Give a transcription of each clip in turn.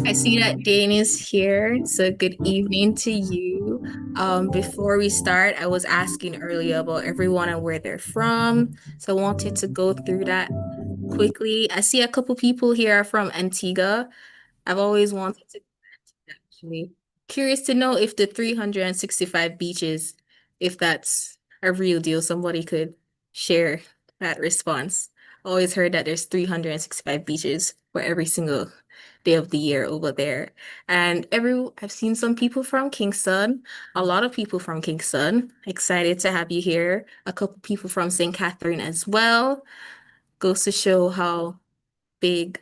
I see that Dane is here, so good evening to you. Before we start, I was asking earlier about everyone and where they're from, so I wanted to go through that quickly. I see a couple people here are from Antigua. I've always wanted to actually. Curious to know if the 365 beaches, if that's a real deal, somebody could share that response. Always heard that there's 365 beaches for every single day of the year over there. And I've seen some people from Kingston, a lot of people from Kingston. Excited to have you here. A couple people from St. Catherine as well. Goes to show how big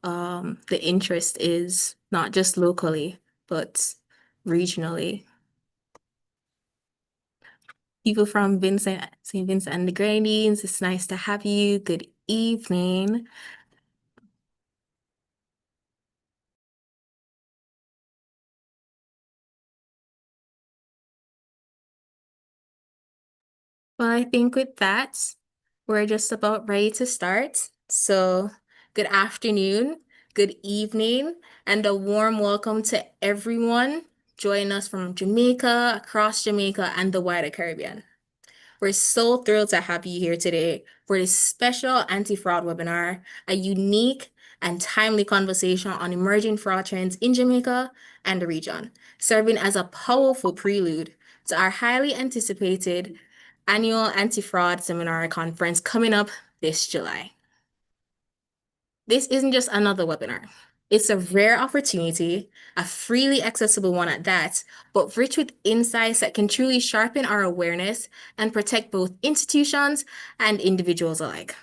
the interest is, not just locally, but regionally. People from St. Vincent and the Grenadines, it's nice to have you. Good evening. Well, I think with that, we're just about ready to start. So, good afternoon, good evening, and a warm welcome to everyone joining us from Jamaica, across Jamaica, and the wider Caribbean. We're so thrilled to have you here today for this special anti-fraud webinar, a unique and timely conversation on emerging fraud trends in Jamaica and the region, serving as a powerful prelude to our highly anticipated annual anti-fraud seminar conference coming up this July. This isn't just another webinar. It's a rare opportunity, a freely accessible one at that, but rich with insights that can truly sharpen our awareness and protect both institutions and individuals alike.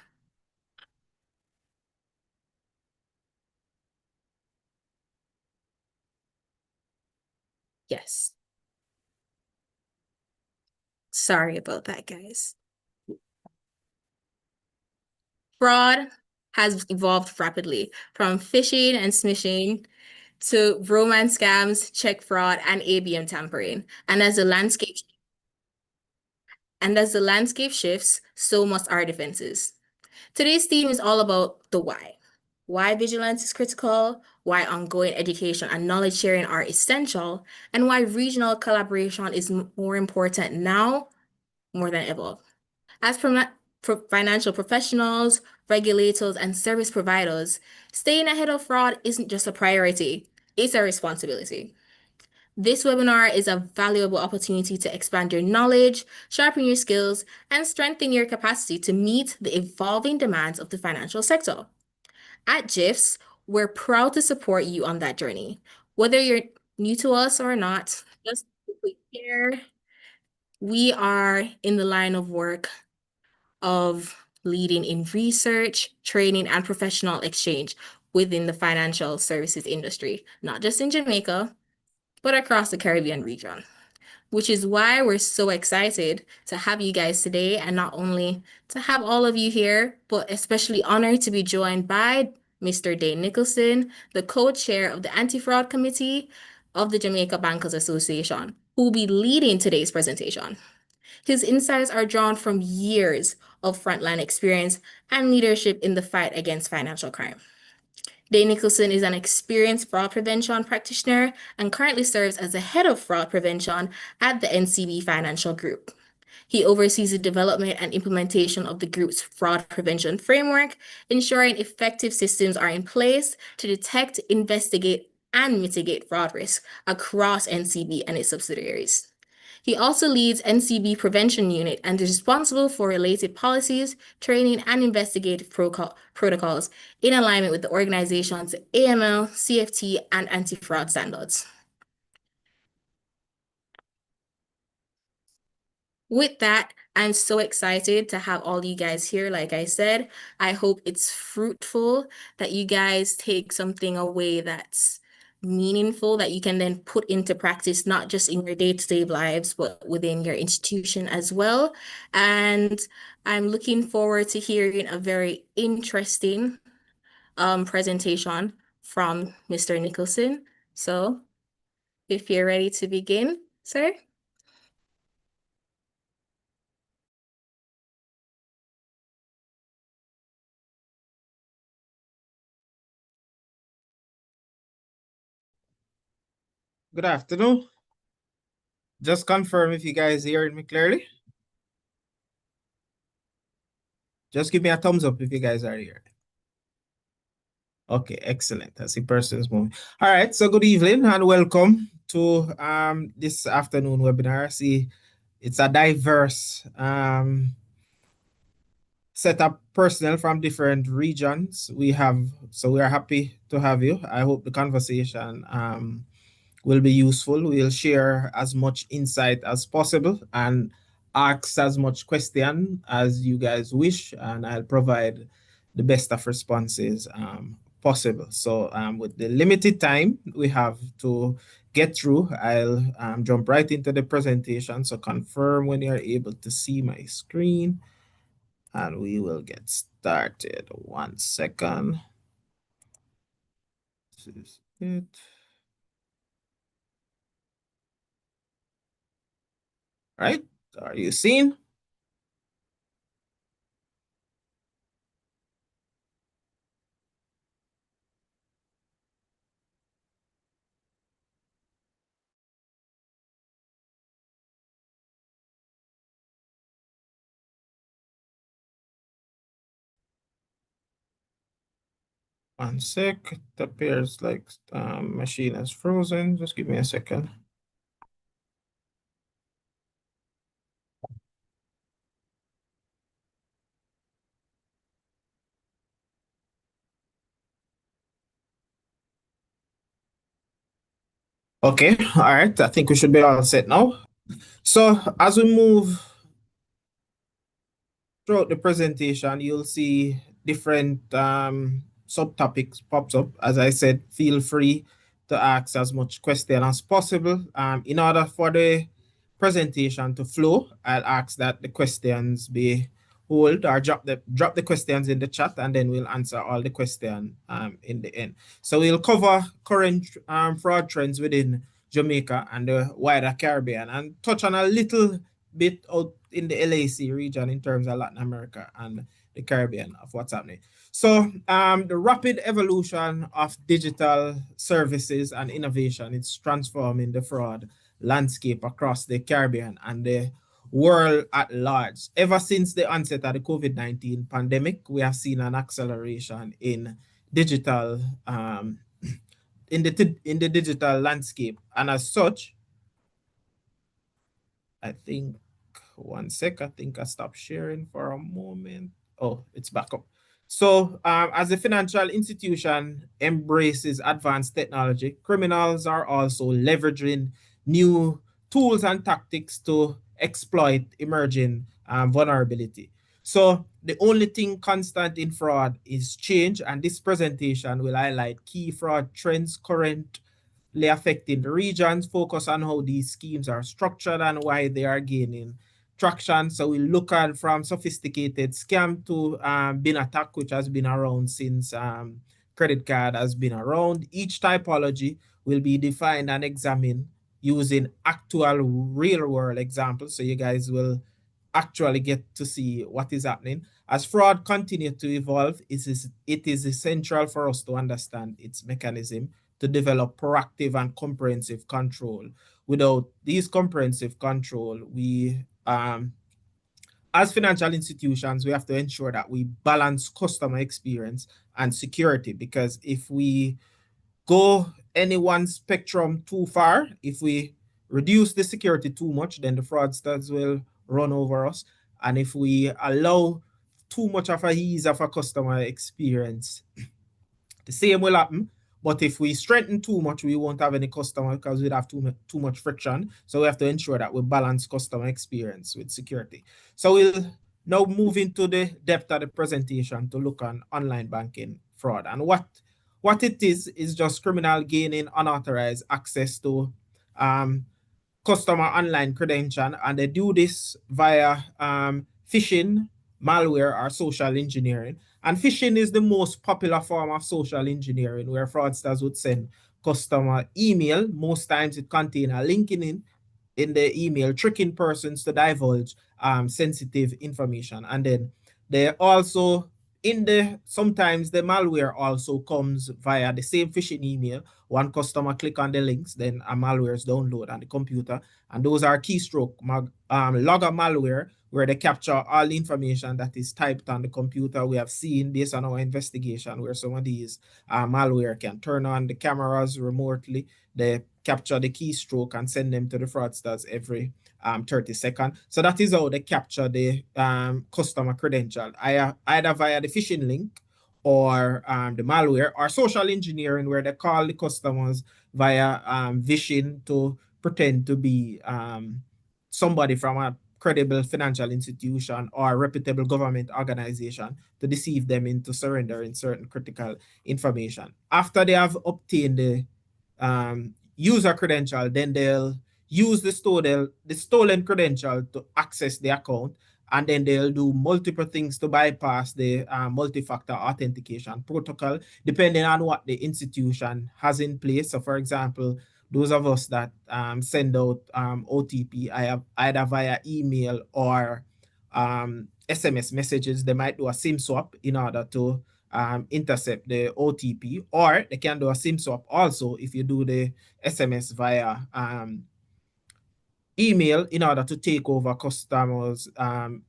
Yes. Sorry about that, guys. Fraud has evolved rapidly from phishing and smishing to romance scams, check fraud, and ABM tampering. And as the landscape shifts, so must our defenses. Today's theme is all about the why. Why vigilance is critical, why ongoing education and knowledge sharing are essential, and why regional collaboration is more important now more than ever. As financial professionals, regulators, and service providers, staying ahead of fraud isn't just a priority, it's a responsibility. This webinar is a valuable opportunity to expand your knowledge, sharpen your skills, and strengthen your capacity to meet the evolving demands of the financial sector. At JIFS, we're proud to support you on that journey. Whether you're new to us or not, just quickly here, we are in the line of work of leading in research, training, and professional exchange within the financial services industry, not just in Jamaica, but across the Caribbean region, which is why we're so excited to have you guys today, and not only to have all of you here, but especially honored to be joined by Mr. Dane Nicholson, the co-chair of the Anti-Fraud Committee of the Jamaica Bankers Association, who will be leading today's presentation. His insights are drawn from years of frontline experience and leadership in the fight against financial crime. Dane Nicholson is an experienced fraud prevention practitioner and currently serves as the head of fraud prevention at the NCB Financial Group. He oversees the development and implementation of the group's fraud prevention framework, ensuring effective systems are in place to detect, investigate, and mitigate fraud risk across NCB and its subsidiaries. He also leads NCB Prevention Unit and is responsible for related policies, training, and investigative protocols in alignment with the organization's AML, CFT, and anti-fraud standards. With that, I'm so excited to have all you guys here. Like I said, I hope it's fruitful, that you guys take something away that's meaningful that you can then put into practice, not just in your day-to-day lives, but within your institution as well. And I'm looking forward to hearing a very interesting presentation from Mr. Nicholson. So if you're ready to begin, sir. Good afternoon. Just confirm if you guys hearing me clearly. Just give me a thumbs up if you guys are here. Okay, excellent. I see persons moving. All right, so good evening and welcome to this afternoon webinar. See, it's a diverse set of personnel from different regions we have. So we are happy to have you. I hope the conversation will be useful. We'll share as much insight as possible and ask as much question as you guys wish, and I'll provide the best of responses possible. So with the limited time we have to get through, I'll jump right into the presentation. So confirm when you're able to see my screen and we will get started. 1 second. This is it. Right? Are you seeing? One sec. It appears like machine is frozen. Just give me a second. Okay, all right. I think we should be all set now. So as we move throughout the presentation, you'll see different subtopics pops up. As I said, feel free to ask as much question as possible. In order for the presentation to flow, I'll ask that the questions be hold or drop the questions in the chat, and then we'll answer all the questions in the end. So we'll cover current fraud trends within Jamaica and the wider Caribbean and touch on a little bit out in the LAC region in terms of Latin America and the Caribbean of what's happening. So the rapid evolution of digital services and innovation is transforming the fraud landscape across the Caribbean and the world at large. Ever since the onset of the COVID-19 pandemic, we have seen an acceleration in digital in the digital landscape, and as such, I think 1 sec. I think I stopped sharing for a moment. Oh, it's back up. So as a financial institution embraces advanced technology, criminals are also leveraging new tools and tactics to exploit emerging vulnerability. So the only thing constant in fraud is change, and this presentation will highlight key fraud trends currently affecting the regions, focus on how these schemes are structured and why they are gaining traction. So we look at from sophisticated scam to bin attack, which has been around since credit card has been around. Each typology will be defined and examined using actual real world examples. So you guys will actually get to see what is happening. As fraud continues to evolve, it is essential for us to understand its mechanism to develop proactive and comprehensive control. Without these comprehensive control, we as financial institutions, we have to ensure that we balance customer experience and security, because if we go any one spectrum too far, if we reduce the security too much, then the fraudsters will run over us. And if we allow too much of a ease of a customer experience, the same will happen. But if we strengthen too much, we won't have any customer because we'd have too much friction. So we have to ensure that we balance customer experience with security. So we'll now move into the depth of the presentation to look on online banking fraud. And what it is just criminal gaining unauthorized access to customer online credential, and they do this via phishing, malware, or social engineering. And phishing is the most popular form of social engineering, where fraudsters would send customer email. Most times it contains a link in the email, tricking persons to divulge sensitive information. And then they also sometimes the malware also comes via the same phishing email. One customer click on the links, then a malware is downloaded on the computer, and those are keystroke logger malware, where they capture all the information that is typed on the computer. We have seen, based on our investigation, where some of these malware can turn on the cameras remotely. They capture the keystroke and send them to the fraudsters every 30 seconds. So that is how they capture the customer credential, either via the phishing link or the malware, or social engineering, where they call the customers via phishing to pretend to be somebody from a credible financial institution or reputable government organization to deceive them into surrendering certain critical information. After they have obtained the user credential, then they'll use the stolen credential to access the account, and then they'll do multiple things to bypass the multi-factor authentication protocol, depending on what the institution has in place. So, for example, those of us that send out OTP either via email or SMS messages, they might do a SIM swap in order to intercept the OTP, or they can do a SIM swap also if you do the SMS via email in order to take over customers'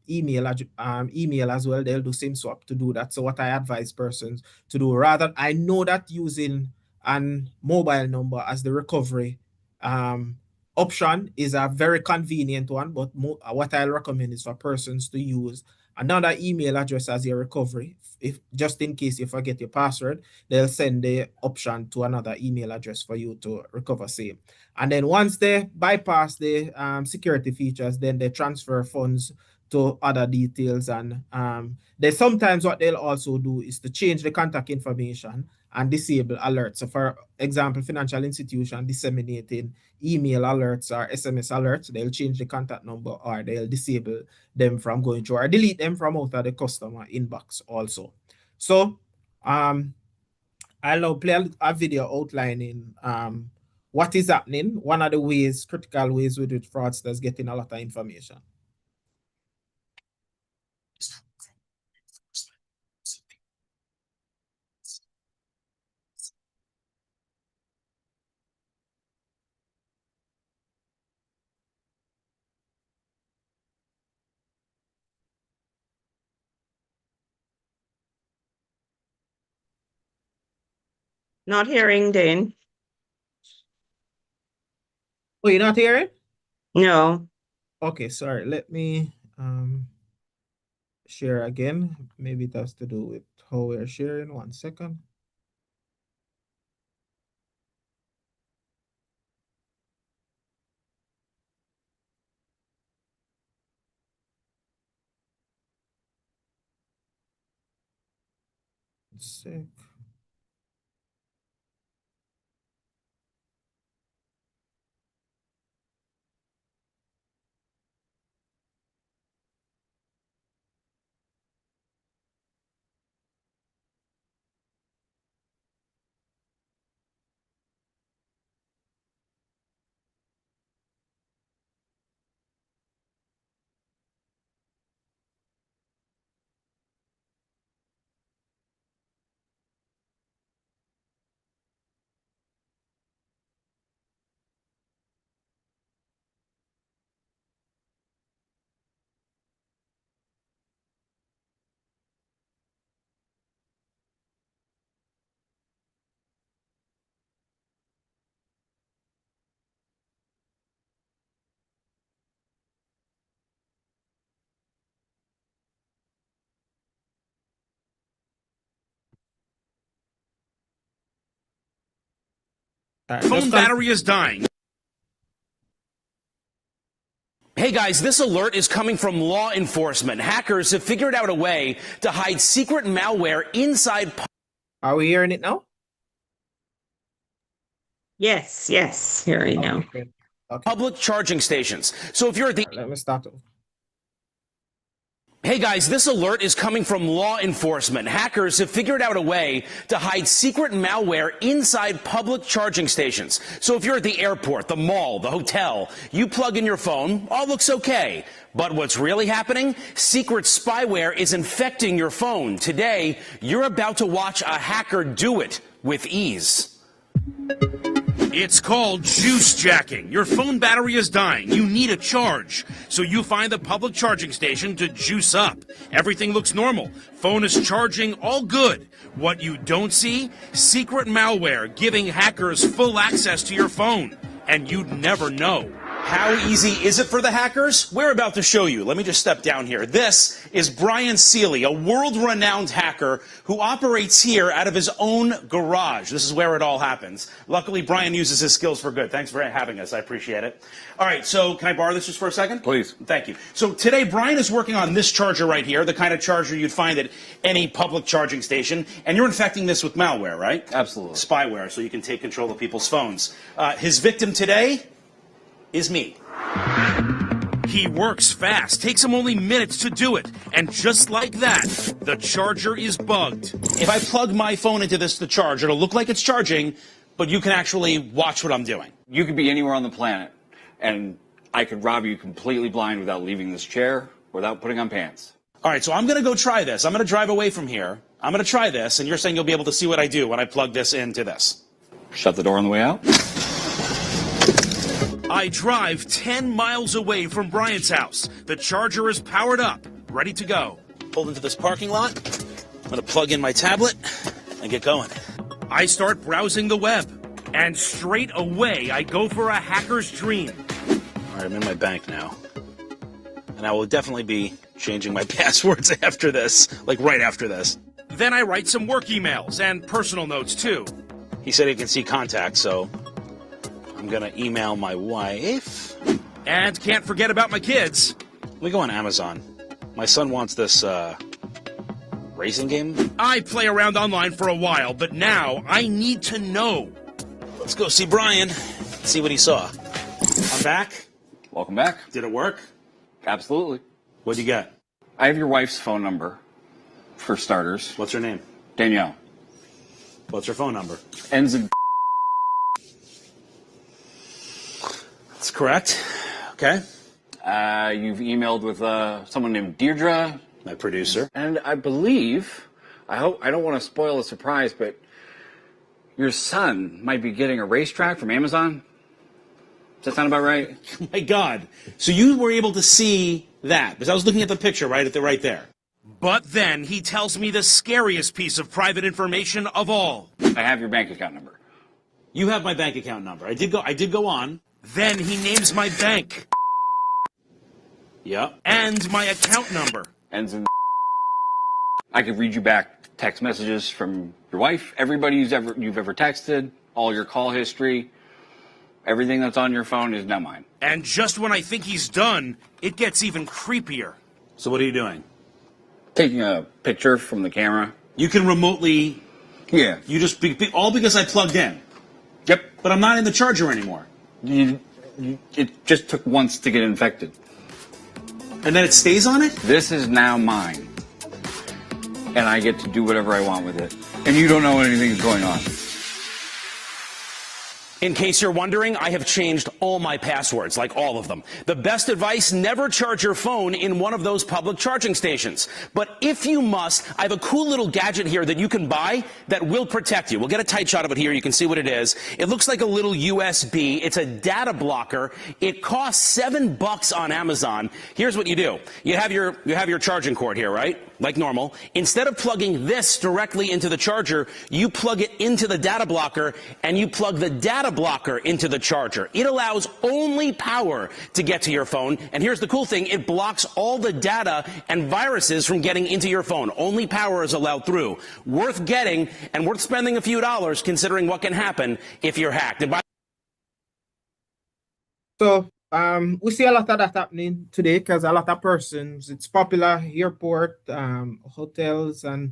email as well. They'll do SIM swap to do that. So what I advise persons to do, rather, I know that using an mobile number as the recovery option is a very convenient one, but what I recommend is for persons to use another email address as your recovery. If just in case you forget your password, they'll send the option to another email address for you to recover same. And then once they bypass the security features, then they transfer funds to other details. And they sometimes what they'll also do is to change the contact information and disable alerts. So for example, financial institution disseminating email alerts or SMS alerts, they'll change the contact number, or they'll disable them from going through, or delete them from out of the customer inbox also. So I'll now play a video outlining what is happening, one of the ways, critical ways with which fraudsters getting a lot of information. Not hearing, Dane. Oh, you're not hearing? No. Okay, sorry. Let me share again. Maybe it has to do with how we're sharing. 1 second. Sec. Phone battery is dying. Hey guys, this alert is coming from law enforcement. Hackers have figured out a way to hide secret malware inside. Are we hearing it now? Yes, hearing now. Okay. Public charging stations. So if you're at the Let me start. Hey Hey guys, this alert is coming from law enforcement. Hackers have figured out a way to hide secret malware inside public charging stations. So if you're at the airport, the mall, the hotel, you plug in your phone, all looks okay. But what's really happening? Secret spyware is infecting your phone. Today, you're about to watch a hacker do it with ease. It's called juice jacking. Your phone battery is dying. You need a charge. So you find the public charging station to juice up. Everything looks normal. Phone is charging, all good. What you don't see? Secret malware giving hackers full access to your phone. And you'd never know. How easy is it for the hackers? We're about to show you. Let me just step down here. This is Brian Seeley, a world-renowned hacker who operates here out of his own garage. This is where it all happens. Luckily, Brian uses his skills for good. Thanks for having us. I appreciate it. All right, so can I borrow this just for a second? Please. Thank you. So today, Brian is working on this charger right here, the kind of charger you'd find at any public charging station, and you're infecting this with malware, right? Absolutely. Spyware, so you can take control of people's phones. His victim today is me. He works fast, takes him only minutes to do it. And just like that, the charger is bugged. If I plug my phone into this to charge, it'll look like it's charging, but you can actually watch what I'm doing. You could be anywhere on the planet, and I could rob you completely blind without leaving this chair, without putting on pants. All right, so I'm going to go try this. I'm going to drive away from here. I'm going to try this, and you're saying you'll be able to see what I do when I plug this into this. Shut the door on the way out. I drive 10 miles away from Brian's house. The charger is powered up, ready to go. Pulled into this parking lot. I'm going to plug in my tablet and get going. I start browsing the web, and straight away I go for a hacker's dream. All right, I'm in my bank now. And I will definitely be changing my passwords after this, like right after this. Then I write some work emails and personal notes too. He said he can see contacts, so I'm going to email my wife. And can't forget about my kids. Let me go on Amazon. My son wants this racing game. I play around online for a while, but now I need to know. Let's go see Brian, see what he saw. I'm back. Welcome back. Did it work? Absolutely. What'd you get? I have your wife's phone number, for starters. What's her name? Danielle. What's her phone number? Ends in... That's correct. Okay. You've emailed with someone named Deirdre. My producer. And I believe, I don't want to spoil the surprise, but your son might be getting a racetrack from Amazon. Does that sound about right? Oh my God. So you were able to see that, because I was looking at the picture right there. But then he tells me the scariest piece of private information of all. I have your bank account number. You have my bank account number. I did go on. Then he names my bank. Yep. And my account number. Ends in... I could read you back text messages from your wife, everybody you've ever texted, all your call history. Everything that's on your phone is now mine. And just when I think he's done, it gets even creepier. So what are you doing? Taking a picture from the camera. You can remotely... Yeah. You just... all because I plugged in. Yep. But I'm not in the charger anymore. It just took once to get infected. And then it stays on it? This is now mine. And I get to do whatever I want with it. And you don't know anything's going on. In case you're wondering, I have changed all my passwords, like all of them. The best advice, never charge your phone in one of those public charging stations. But if you must, I have a cool little gadget here that you can buy that will protect you. We'll get a tight shot of it here. You can see what it is. It looks like a little USB. It's a data blocker. It costs $7 on Amazon. Here's what you do. You have your charging cord here, right? Like normal. Instead of plugging this directly into the charger, you plug it into the data blocker, and you plug the data blocker into the charger. It allows only power to get to your phone. And here's the cool thing. It blocks all the data and viruses from getting into your phone. Only power is allowed through. Worth getting and worth spending a few dollars considering what can happen if you're hacked. So we see a lot of that happening today because a lot of persons, it's popular airport, hotels, and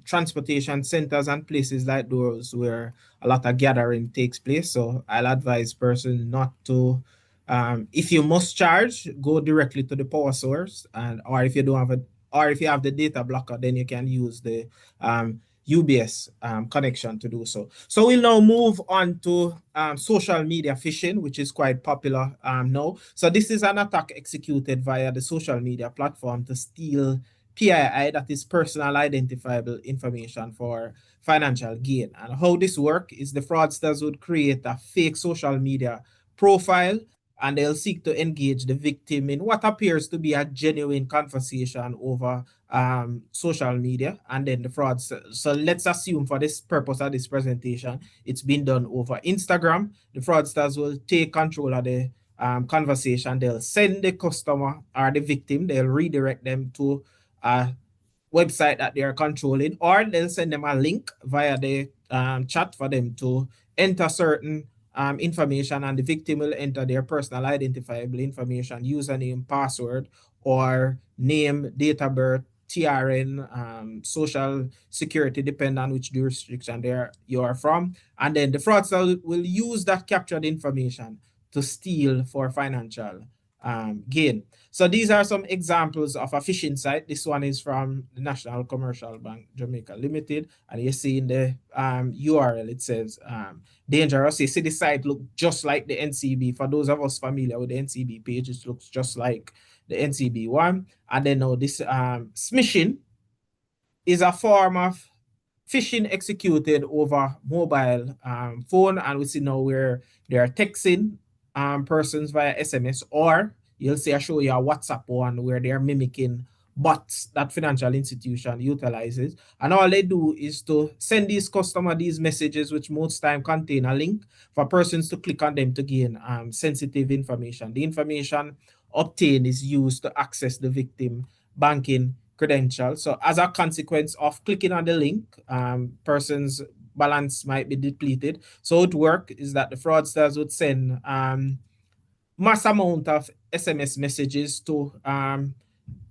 transportation centers and places like those where a lot of gathering takes place. So I'll advise person not to If you must charge, go directly to the power source, and or if you don't have a, or if you have the data blocker, then you can use the UBS connection to do so. So we'll now move on to social media phishing, which is quite popular now. So this is an attack executed via the social media platform to steal PII, that is personal identifiable information, for financial gain. And how this works is the fraudsters would create a fake social media profile, and they'll seek to engage the victim in what appears to be a genuine conversation over social media. And then the frauds. So let's assume for this purpose of this presentation, it's been done over Instagram. The fraudsters will take control of the conversation. They'll send the customer or the victim, they'll redirect them to a website that they are controlling, or they'll send them a link via the chat for them to enter certain information, and the victim will enter their personal identifiable information, username, password, or name, date of birth, TRN, social security, depending on which jurisdiction you are from. And then the fraudster will use that captured information to steal for financial gain. So these are some examples of a phishing site. This one is from the National Commercial Bank Jamaica Limited, and you see in the URL it says dangerous. You see the site look just like the NCB. For those of us familiar with the NCB page, it looks just like the NCB one. And then now this smishing is a form of phishing executed over mobile phone, and we see now where they are texting persons via SMS, or you'll see I show you a WhatsApp one where they are mimicking bots that financial institution utilizes, and all they do is to send these customers these messages, which most time contain a link for persons to click on them to gain sensitive information. The information obtained is used to access the victim banking credentials. So as a consequence of clicking on the link, person's balance might be depleted. So it works is that the fraudsters would send mass amount of SMS messages to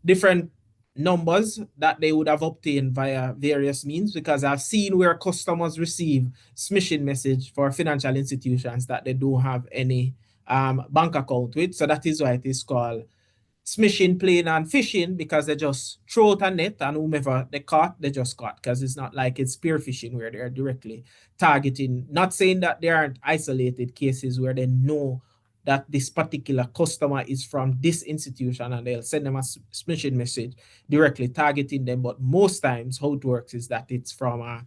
different numbers that they would have obtained via various means, because I've seen where customers receive smishing message for financial institutions that they don't have any bank account with. So that is why it is called smishing, playing, and phishing, because they just throw out a net, and whomever they caught, they just caught, because it's not like it's spear phishing where they're directly targeting. Not saying that there aren't isolated cases where they know that this particular customer is from this institution and they'll send them a smishing message directly targeting them, but most times how it works is that it's from a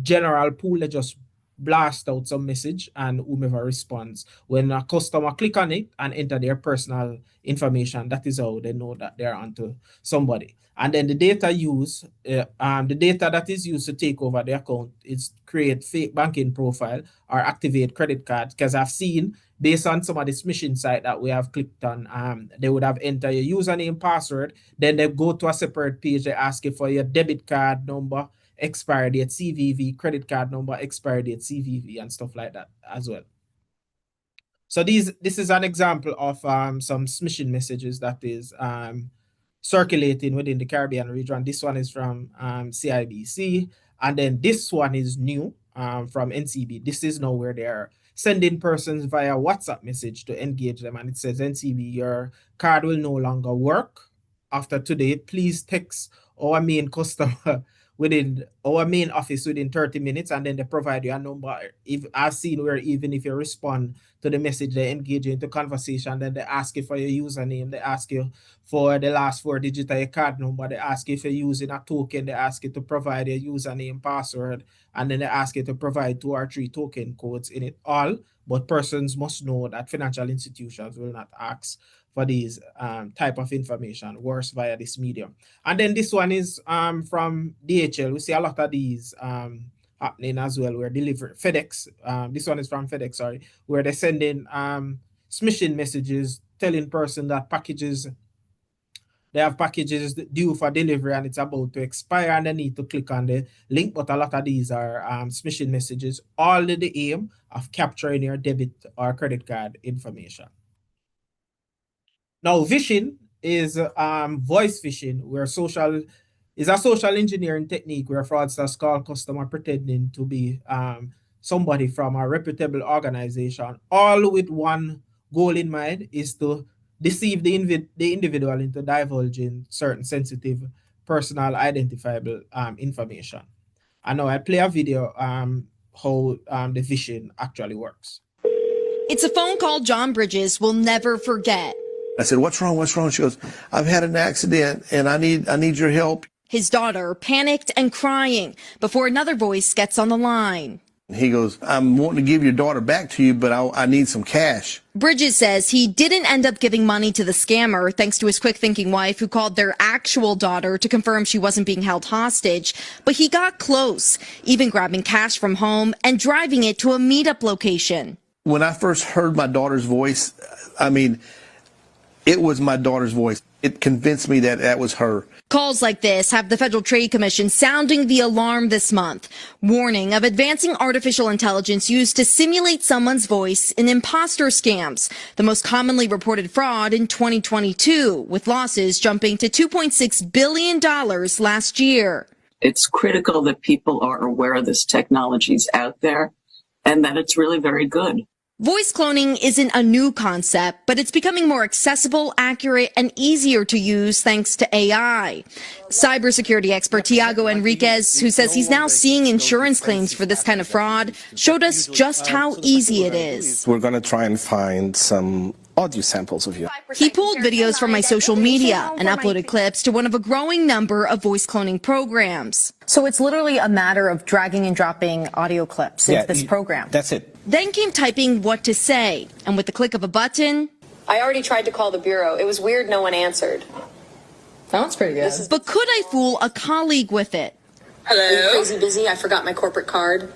general pool. They just blast out some message, and whomever responds, when a customer click on it and enter their personal information, that is how they know that they're onto somebody. And then the data the data that is used to take over the account is create fake banking profile or activate credit cards, because I've seen, based on some of the smishing site that we have clicked on, they would have entered your username, password, then they go to a separate page, they ask you for your debit card number, expiry date, CVV, credit card number, expiry date, CVV, and stuff like that as well. So this is an example of some smishing messages that is circulating within the Caribbean region. This one is from CIBC, and then this one is new from NCB. This is now where they're sending persons via WhatsApp message to engage them, and it says, NCB, your card will no longer work after today. Please text our main customer within our main office within 30 minutes, and then they provide you a number. If I've seen where even if you respond to the message, they engage you into conversation, then they ask you for your username, they ask you for the last 4 digits of your card number, they ask you if you're using a token, they ask you to provide your username, password, and then they ask you to provide 2 or 3 token codes in it all. But persons must know that financial institutions will not ask for these type of information, worse via this medium. And then this one is from DHL. We see a lot of these happening as well, where delivery FedEx, this one is from FedEx, sorry, where they're sending smishing messages telling person that they have packages due for delivery and it's about to expire, and they need to click on the link. But a lot of these are smishing messages, all in the aim of capturing your debit or credit card information. Now, phishing is voice phishing, where is a social engineering technique where fraudsters call customer pretending to be somebody from a reputable organization, all with one goal in mind is to deceive the individual into divulging certain sensitive personal identifiable information. And now I play a video how the phishing actually works. It's a phone call John Bridges will never forget. I said, "What's wrong? What's wrong?" She goes, "I've had an accident and I need your help." His daughter panicked and crying before another voice gets on the line. He goes, "I'm wanting to give your daughter back to you, but I need some cash." Bridges says he didn't end up giving money to the scammer thanks to his quick-thinking wife who called their actual daughter to confirm she wasn't being held hostage. But he got close, even grabbing cash from home and driving it to a meetup location. When I first heard my daughter's voice, I mean, it was my daughter's voice. It convinced me that that was her. Calls like this have the Federal Trade Commission sounding the alarm this month, warning of advancing artificial intelligence used to simulate someone's voice in imposter scams, the most commonly reported fraud in 2022, with losses jumping to $2.6 billion last year. It's critical that people are aware this technology's out there and that it's really very good. Voice cloning isn't a new concept, but it's becoming more accessible, accurate, and easier to use thanks to AI. Cybersecurity expert Tiago Enriquez, who says he's now seeing insurance claims for this kind of fraud, showed us just how easy it is. We're going to try and find some audio samples of you. He pulled videos from my social media and uploaded clips to one of a growing number of voice cloning programs. So it's literally a matter of dragging and dropping audio clips into this program. That's it. Then came typing what to say, and with the click of a button, I already tried to call the bureau. It was weird no one answered. That's pretty good. but could I fool a colleague with it? Hello? Are you crazy busy? I forgot my corporate card.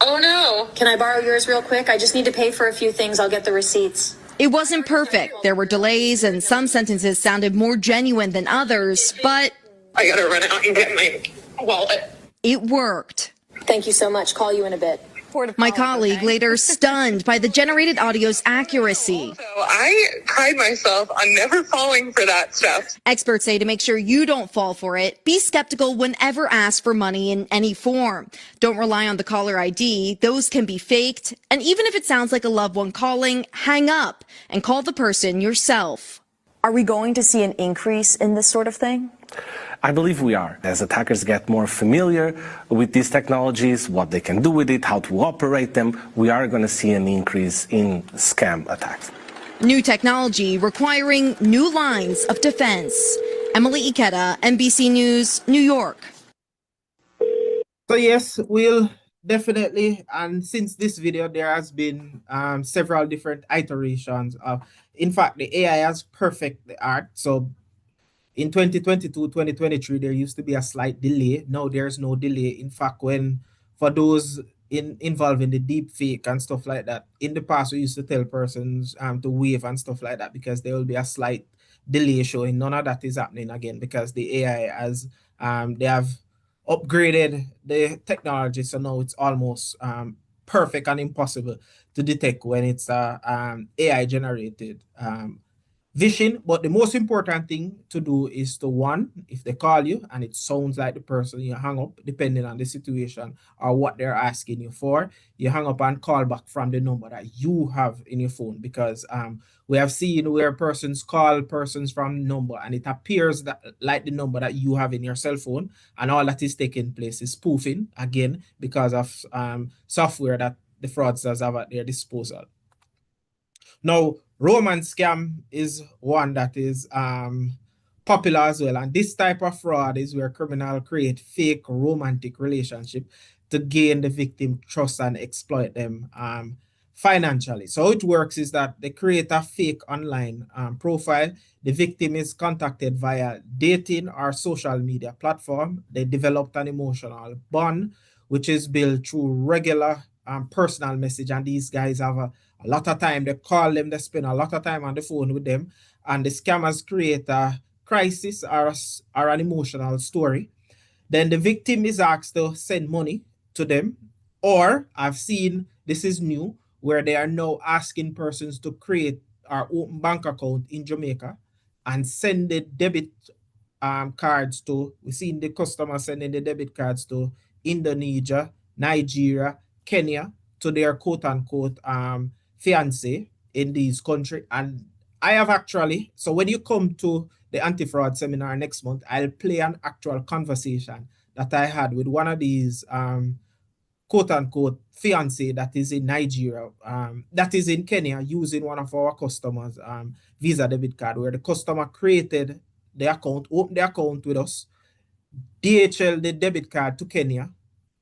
Oh no. Can I borrow yours real quick? I just need to pay for a few things. I'll get the receipts. It wasn't perfect. There were delays and some sentences sounded more genuine than others, but I gotta run out and get my wallet. It worked. Thank you so much. Call you in a bit. My colleague later stunned by the generated audio's accuracy. So I pride myself on never falling for that stuff. Experts say to make sure you don't fall for it, be skeptical whenever asked for money in any form. Don't rely on the caller ID. Those can be faked. And even if it sounds like a loved one calling, hang up and call the person yourself. Are we going to see an increase in this sort of thing? I believe we are. As attackers get more familiar with these technologies, what they can do with it, how to operate them, we are going to see an increase in scam attacks. New technology requiring new lines of defense. Emily Ikeda, NBC News, New York. So yes, we'll definitely, and since this video, there has been several different iterations of, in fact, the AI has perfected the art. So in 2022, 2023, there used to be a slight delay. Now there's no delay. In fact, for those involved in the deep fake and stuff like that, in the past, we used to tell persons to wave and stuff like that because there will be a slight delay showing. None of that is happening again because the AI has, they have upgraded the technology. So now it's almost perfect and impossible to detect when it's AI generated phishing. But the most important thing to do is to, one, if they call you and it sounds like the person, you hang up depending on the situation or what they're asking you for. You hang up and call back from the number that you have in your phone, because we have seen where persons call persons from number and it appears that like the number that you have in your cell phone, and all that is taking place is spoofing, again, because of software that the fraudsters have at their disposal. Now, romance scam is one that is popular as well. And this type of fraud is where criminals create fake romantic relationship to gain the victim trust and exploit them financially. So how it works is that they create a fake online profile. The victim is contacted via dating or social media platform. They developed an emotional bond, which is built through regular personal message. And these guys have a lot of time. They call them, they spend a lot of time on the phone with them. And the scammers create a crisis or an emotional story. Then the victim is asked to send money to them. Or I've seen, this is new, where they are now asking persons to create or open bank account in Jamaica and send the debit cards to, we've seen the customer sending the debit cards to Indonesia, Nigeria, Kenya, to their quote-unquote fiancé in these countries. And I have actually, so when you come to the anti-fraud seminar next month, I'll play an actual conversation that I had with one of these quote-unquote fiancé that is in Nigeria, that is in Kenya, using one of our customers' Visa debit card, where the customer created the account, opened the account with us, DHL the debit card to Kenya,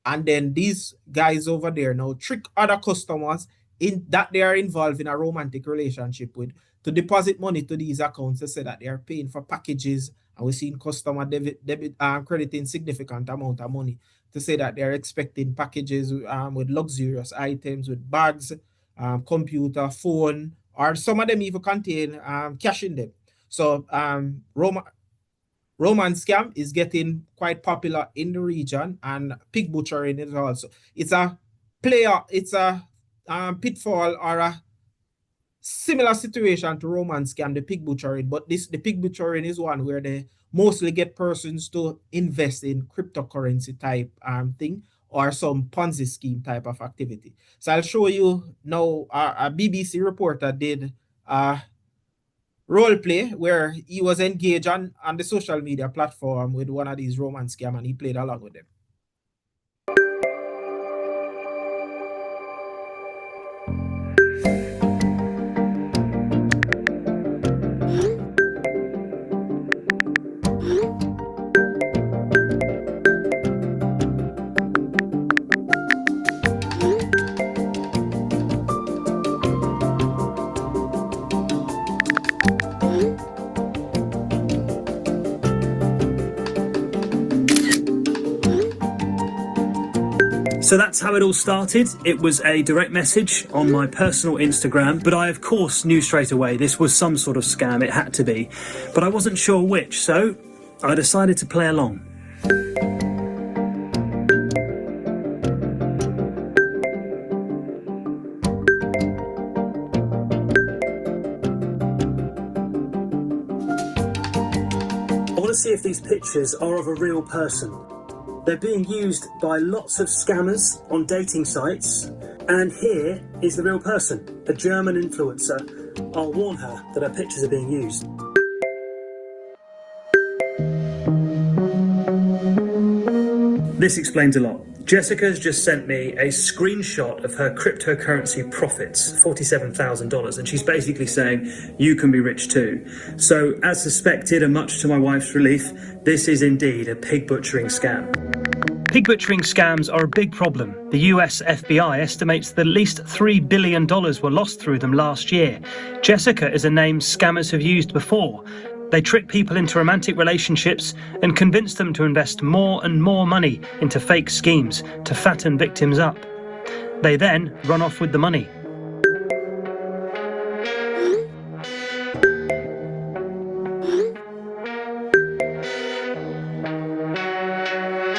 and then these guys over there now trick other customers in that they are involved in a romantic relationship with to deposit money to these accounts to say that they are paying for packages, and we're seeing customer crediting significant amount of money to say that they're expecting packages with luxurious items, with bags, computer, phone, or some of them even contain cash in them. So romance scam is getting quite popular in the region, and pig butchering is also. It's a pitfall or a similar situation to romance scam, the pig butchering, but the pig butchering is one where they mostly get persons to invest in cryptocurrency type thing or some Ponzi scheme type of activity. So I'll show you now a BBC reporter did role play where he was engaged on the social media platform with one of these romance scam, and he played along with them. So that's how it all started. It was a direct message on my personal Instagram, but I of course knew straight away this was some sort of scam, it had to be. But I wasn't sure which, so I decided to play along. I want to see if these pictures are of a real person. They're being used by lots of scammers on dating sites, and here is the real person, a German influencer. I'll warn her that her pictures are being used. This explains a lot. Jessica has just sent me a screenshot of her cryptocurrency profits, $47,000, and she's basically saying, you can be rich too. So, as suspected, and much to my wife's relief, this is indeed a pig butchering scam. Pig butchering scams are a big problem. The US FBI estimates that at least $3 billion were lost through them last year. Jessica is a name scammers have used before. They trick people into romantic relationships and convince them to invest more and more money into fake schemes to fatten victims up. They then run off with the money.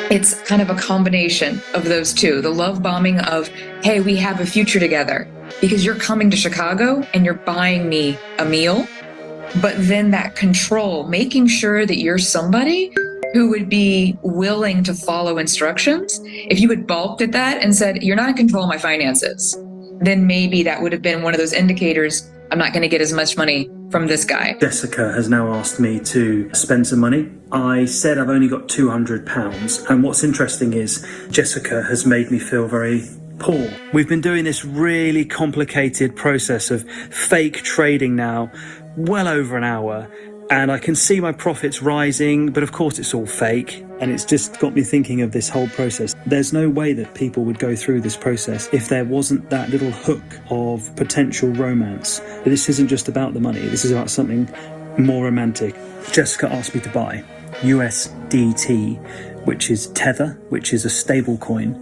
It's kind of a combination of those two. The love bombing of, hey, we have a future together because you're coming to Chicago and you're buying me a meal. But then that control, making sure that you're somebody who would be willing to follow instructions. If you had balked at that and said, you're not in control of my finances, then maybe that would have been one of those indicators, I'm not going to get as much money from this guy. Jessica has now asked me to spend some money. I said I've only got £200. And what's interesting is Jessica has made me feel very poor. We've been doing this really complicated process of fake trading now, well over an hour, and I can see my profits rising, but of course it's all fake, and it's just got me thinking of this whole process. There's no way that people would go through this process if there wasn't that little hook of potential romance. But this isn't just about the money, this is about something more romantic. Jessica asked me to buy USDT, which is Tether, which is a stable coin,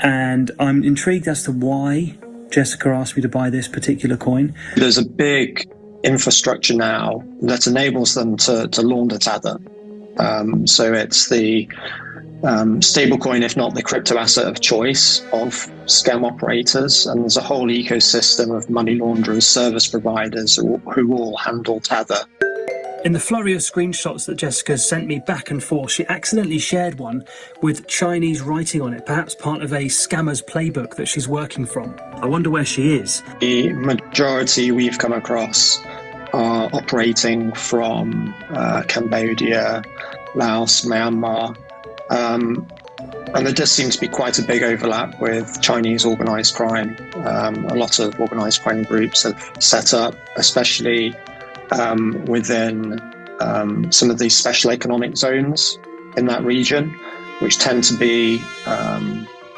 and I'm intrigued as to why Jessica asked me to buy this particular coin. There's a big infrastructure now that enables them to launder Tether. So it's the stablecoin, if not the crypto asset of choice of scam operators. And there's a whole ecosystem of money launderers, service providers who all handle Tether. In the flurry of screenshots that Jessica sent me back and forth, she accidentally shared one with Chinese writing on it, perhaps part of a scammer's playbook that she's working from. I wonder where she is. The majority we've come across are operating from Cambodia, Laos, Myanmar, and there does seem to be quite a big overlap with Chinese organised crime. A lot of organised crime groups have set up, especially within some of these special economic zones in that region, which tend to be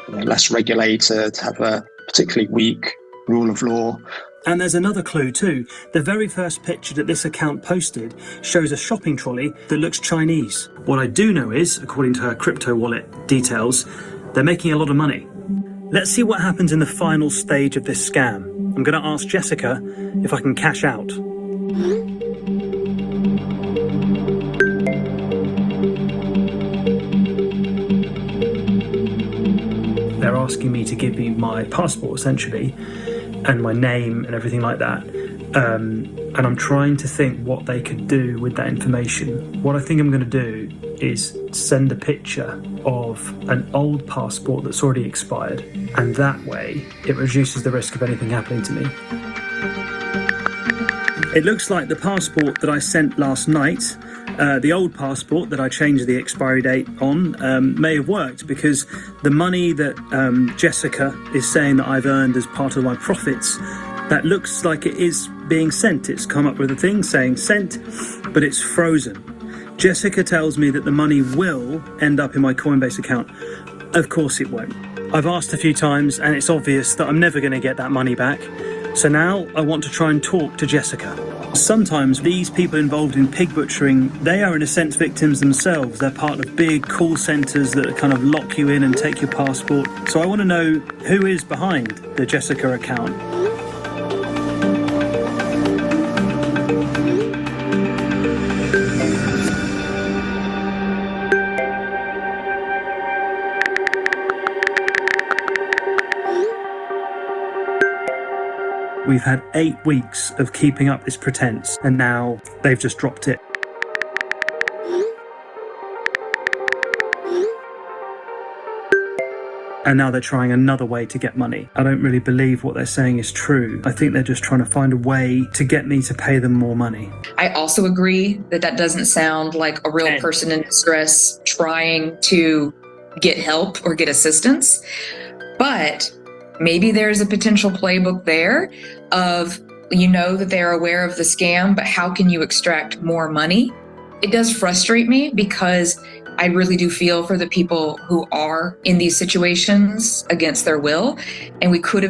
less regulated, have a particularly weak rule of law. And there's another clue too. The very first picture that this account posted shows a shopping trolley that looks Chinese. What I do know is, according to her crypto wallet details, they're making a lot of money. Let's see what happens in the final stage of this scam. I'm going to ask Jessica if I can cash out. They're asking me to give me my passport, essentially, and my name and everything like that. And I'm trying to think what they could do with that information. What I think I'm going to do is send a picture of an old passport that's already expired, and that way it reduces the risk of anything happening to me. It looks like the passport that I sent last night, the old passport that I changed the expiry date on, may have worked, because the money that Jessica is saying that I've earned as part of my profits, that looks like it is being sent. It's come up with a thing saying sent, but it's frozen. Jessica tells me that the money will end up in my Coinbase account. Of course it won't. I've asked a few times and it's obvious that I'm never going to get that money back. So now I want to try and talk to Jessica. Sometimes these people involved in pig butchering, they are in a sense victims themselves. They're part of big call centres that kind of lock you in and take your passport. So I want to know who is behind the Jessica account. We've had 8 weeks of keeping up this pretense, and now they've just dropped it. And now they're trying another way to get money. I don't really believe what they're saying is true. I think they're just trying to find a way to get me to pay them more money. I also agree that that doesn't sound like a real person in distress trying to get help or get assistance. But maybe there's a potential playbook there of, you know, that they're aware of the scam, but how can you extract more money? It does frustrate me because I really do feel for the people who are in these situations against their will. And you could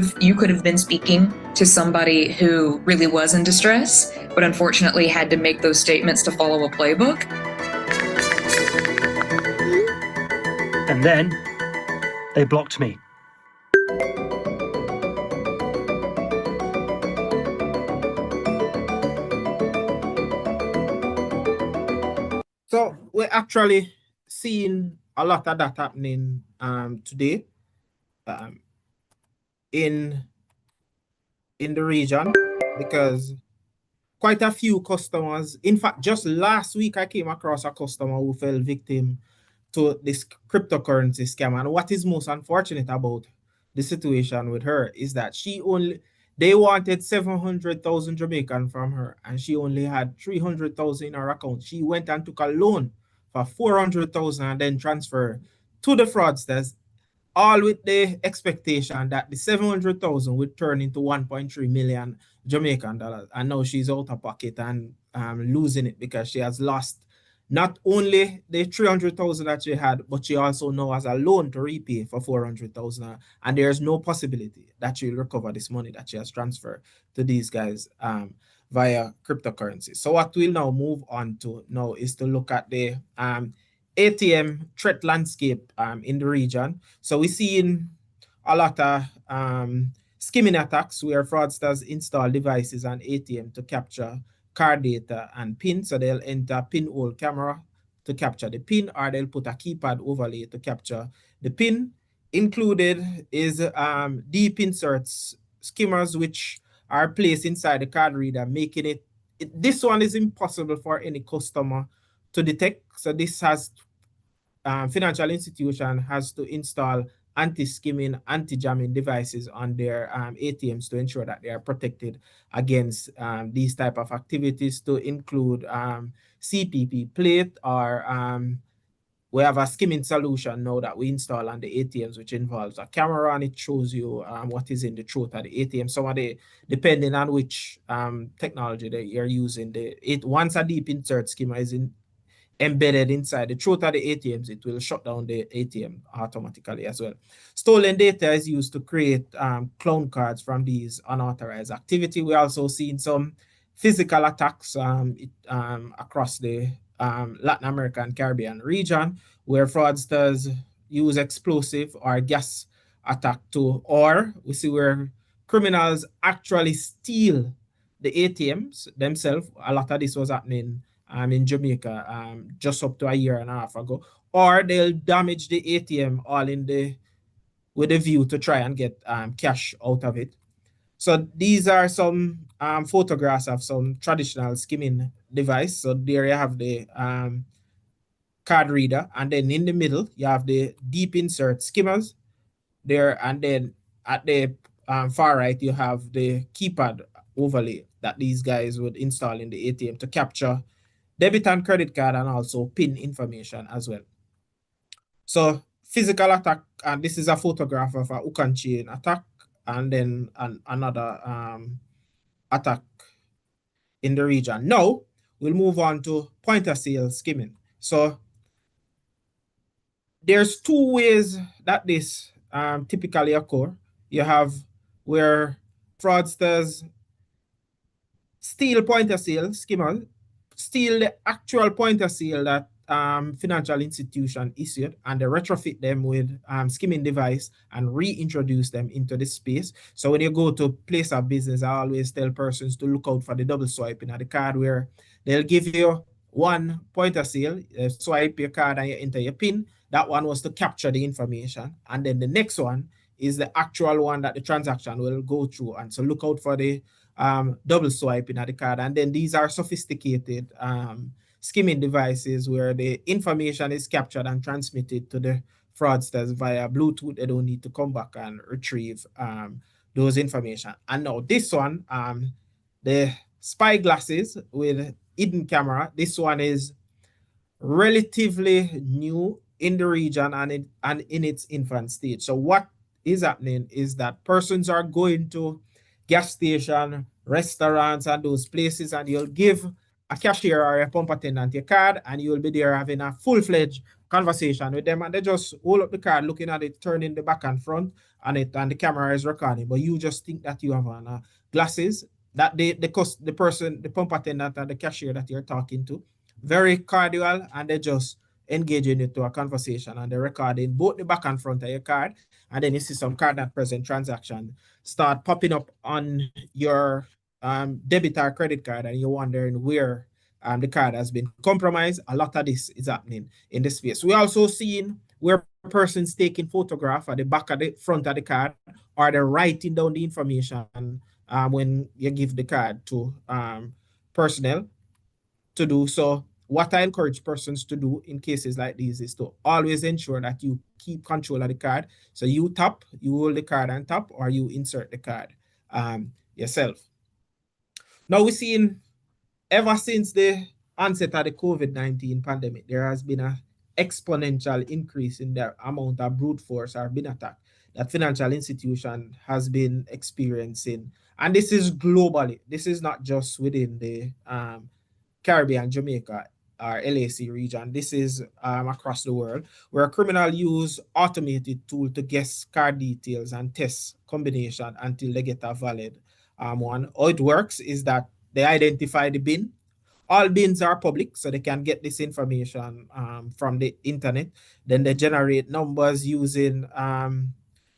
have been speaking to somebody who really was in distress, but unfortunately had to make those statements to follow a playbook. And then they blocked me. So we're actually seeing a lot of that happening today in the region, because quite a few customers, in fact, just last week I came across a customer who fell victim to this cryptocurrency scam. And what is most unfortunate about the situation with her is that they wanted 700,000 Jamaican from her, and she only had 300,000 in her account. She went and took a loan for 400,000 and then transferred to the fraudsters, all with the expectation that the 700,000 would turn into 1.3 million Jamaican dollars. And now she's out of pocket and losing it because she has lost not only the 300,000 that she had, but she also now has a loan to repay for 400,000, and there's no possibility that she'll recover this money that she has transferred to these guys via cryptocurrency. So what we'll now move on to now is to look at the ATM threat landscape in the region. So we're seeing a lot of skimming attacks where fraudsters install devices on ATM to capture card data and PIN. So they'll enter pinhole camera to capture the PIN, or they'll put a keypad overlay to capture the PIN. Included is deep inserts, skimmers, which are placed inside the card reader, making it this one is impossible for any customer to detect. So this has financial institution has to install anti-skimming, anti-jamming devices on their ATMs to ensure that they are protected against these type of activities, to include CPP plate, or we have a skimming solution now that we install on the ATMs, which involves a camera, and it shows you what is in the throat of the ATM. Some of the, depending on which technology that you're using, once a deep insert skimmer is embedded inside the throat of the ATMs, it will shut down the ATM automatically as well. Stolen data is used to create clown cards from these unauthorized activity. We also seen some physical attacks across the Latin America and Caribbean region, where fraudsters use explosive or gas attack to, or we see where criminals actually steal the ATMs themselves. A lot of this was happening in Jamaica just up to a year and a half ago, or they'll damage the ATM all with a view to try and get cash out of it. So these are some photographs of some traditional skimming device. So there you have the card reader, and then in the middle you have the deep insert skimmers there, and then at the far right you have the keypad overlay that these guys would install in the ATM to capture debit and credit card and also PIN information as well. So physical attack, and this is a photograph of a hook and chain attack, and then another attack in the region. Now we'll move on to point of sale skimming. So there's two ways that this typically occur. You have where fraudsters steal point of sale skimmers, steal the actual point of sale that financial institution issued, and they retrofit them with skimming device and reintroduce them into the space. So when you go to place of business, I always tell persons to look out for the double swiping of the card, where they'll give you one point of sale, swipe your card and you enter your PIN. That one was to capture the information, and then the next one is the actual one that the transaction will go through. And so look out for the double swiping at the card. And then these are sophisticated skimming devices where the information is captured and transmitted to the fraudsters via Bluetooth. They don't need to come back and retrieve those information. And now this one, the spy glasses with hidden camera, this one is relatively new in the region and in its infant stage. So what is happening is that persons are going to gas station, restaurants, and those places, and you'll give a cashier or a pump attendant your card, and you'll be there having a full-fledged conversation with them, and they just hold up the card, looking at it, turning the back and front on it, and the camera is recording. But you just think that you have on glasses, that the person, the pump attendant and the cashier that you're talking to, very cordial, and they just engaging into a conversation, and they're recording both the back and front of your card. And then you see some card not present transaction start popping up on your debit or credit card, and you're wondering where the card has been compromised. A lot of this is happening in this space. We also seen where persons taking photograph at the back of the front of the card, or they're writing down the information when you give the card to personnel to do. So what I encourage persons to do in cases like these is to always ensure that you keep control of the card. So you tap, you hold the card and tap, or you insert the card yourself. Now we're seeing, ever since the onset of the COVID-19 pandemic, there has been an exponential increase in the amount of brute force or bin attack that financial institution has been experiencing. And this is globally. This is not just within the Caribbean, Jamaica, or LAC region. This is across the world, where a criminal use automated tool to guess card details and test combination until they get a valid one. How it works is that they identify the bin. All bins are public, so they can get this information from the internet. Then they generate numbers using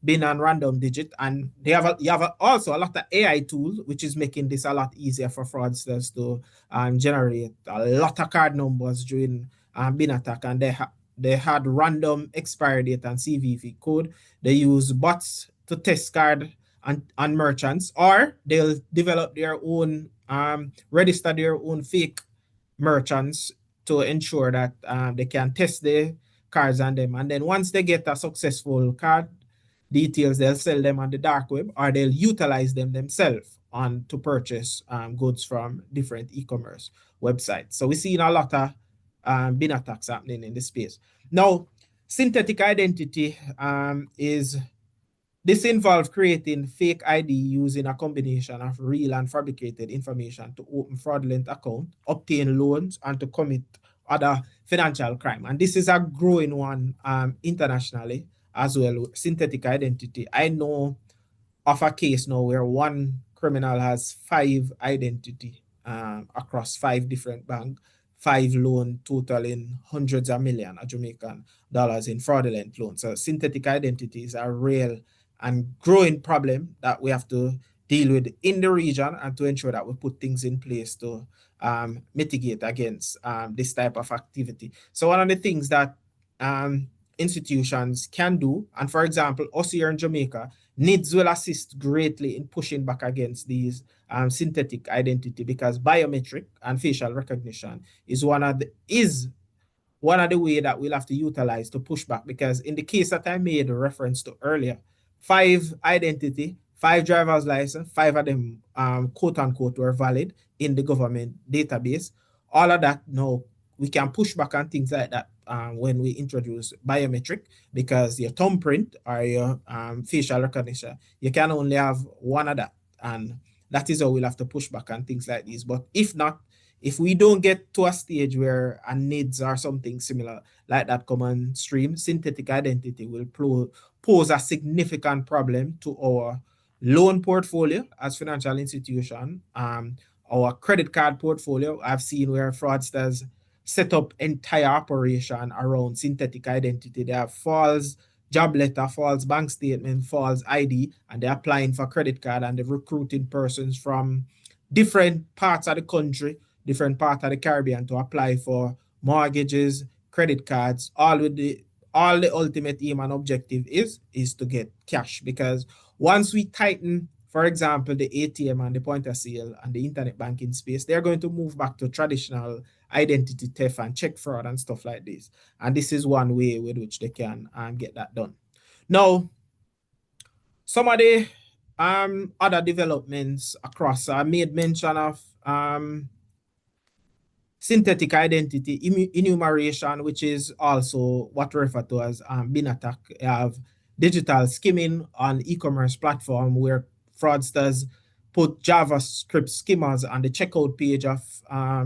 bin and random digit, and you have also a lot of AI tools, which is making this a lot easier for fraudsters to generate a lot of card numbers during bin attack. And they had random expiry date and CVV code. They use bots to test card and merchants, or they'll develop their own register their own fake merchants to ensure that they can test the cards on them. And then once they get a successful card details, they'll sell them on the dark web, or they'll utilize them themselves on to purchase goods from different e-commerce websites. So we're seeing a lot of bin attacks happening in this space. Now, synthetic identity this involves creating fake ID using a combination of real and fabricated information to open fraudulent accounts, obtain loans, and to commit other financial crime. And this is a growing one internationally as well, synthetic identity. I know of a case now where one criminal has 5 identity across 5 different banks, 5 loans totaling hundreds of millions of Jamaican dollars in fraudulent loans. So synthetic identity is a real and growing problem that we have to deal with in the region, and to ensure that we put things in place to mitigate against this type of activity. So one of the things that institutions can do, and for example, us here in Jamaica, NIDS will assist greatly in pushing back against these synthetic identity, because biometric and facial recognition is one of the way that we'll have to utilize to push back. Because in the case that I made a reference to earlier, 5 identity, 5 driver's license, 5 of them quote unquote were valid in the government database. All of that now we can push back on things like that when we introduce biometric, because your thumbprint or your facial recognition, you can only have one of that, and that is how we'll have to push back on things like these. But if not, if we don't get to a stage where a NIDS or something similar like that come on stream, synthetic identity will pose a significant problem to our loan portfolio as financial institution, our credit card portfolio. I've seen where fraudsters set up entire operation around synthetic identity. They have false job letter, false bank statement, false ID, and they're applying for credit card, and they're recruiting persons from different parts of the country, different parts of the Caribbean to apply for mortgages, credit cards, all the ultimate aim and objective is to get cash. Because once we tighten, for example, the ATM and the point of sale and the internet banking space, they're going to move back to traditional identity theft and check fraud and stuff like this. And this is one way with which they can get that done. Now, some of the other developments across, I made mention of synthetic identity enumeration, which is also what we refer to as bin attack. You have digital skimming on e-commerce platform, where fraudsters put JavaScript skimmers on the checkout page of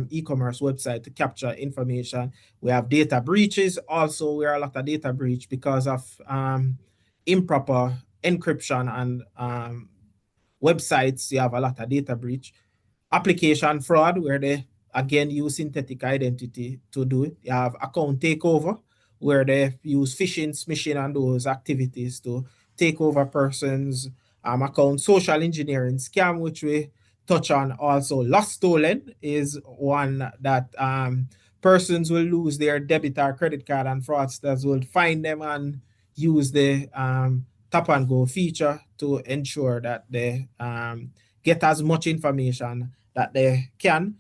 e-commerce website to capture information. We have data breaches also, where a lot of data breach because of improper encryption and websites. You have a lot of data breach. Application fraud, where they again use synthetic identity to do it. You have account takeover, where they use phishing, smishing, and those activities to take over persons' account. Social engineering scam, which we touch on also. Lost stolen is one that persons will lose their debit or credit card, and fraudsters will find them and use the tap and go feature to ensure that they get as much information that they can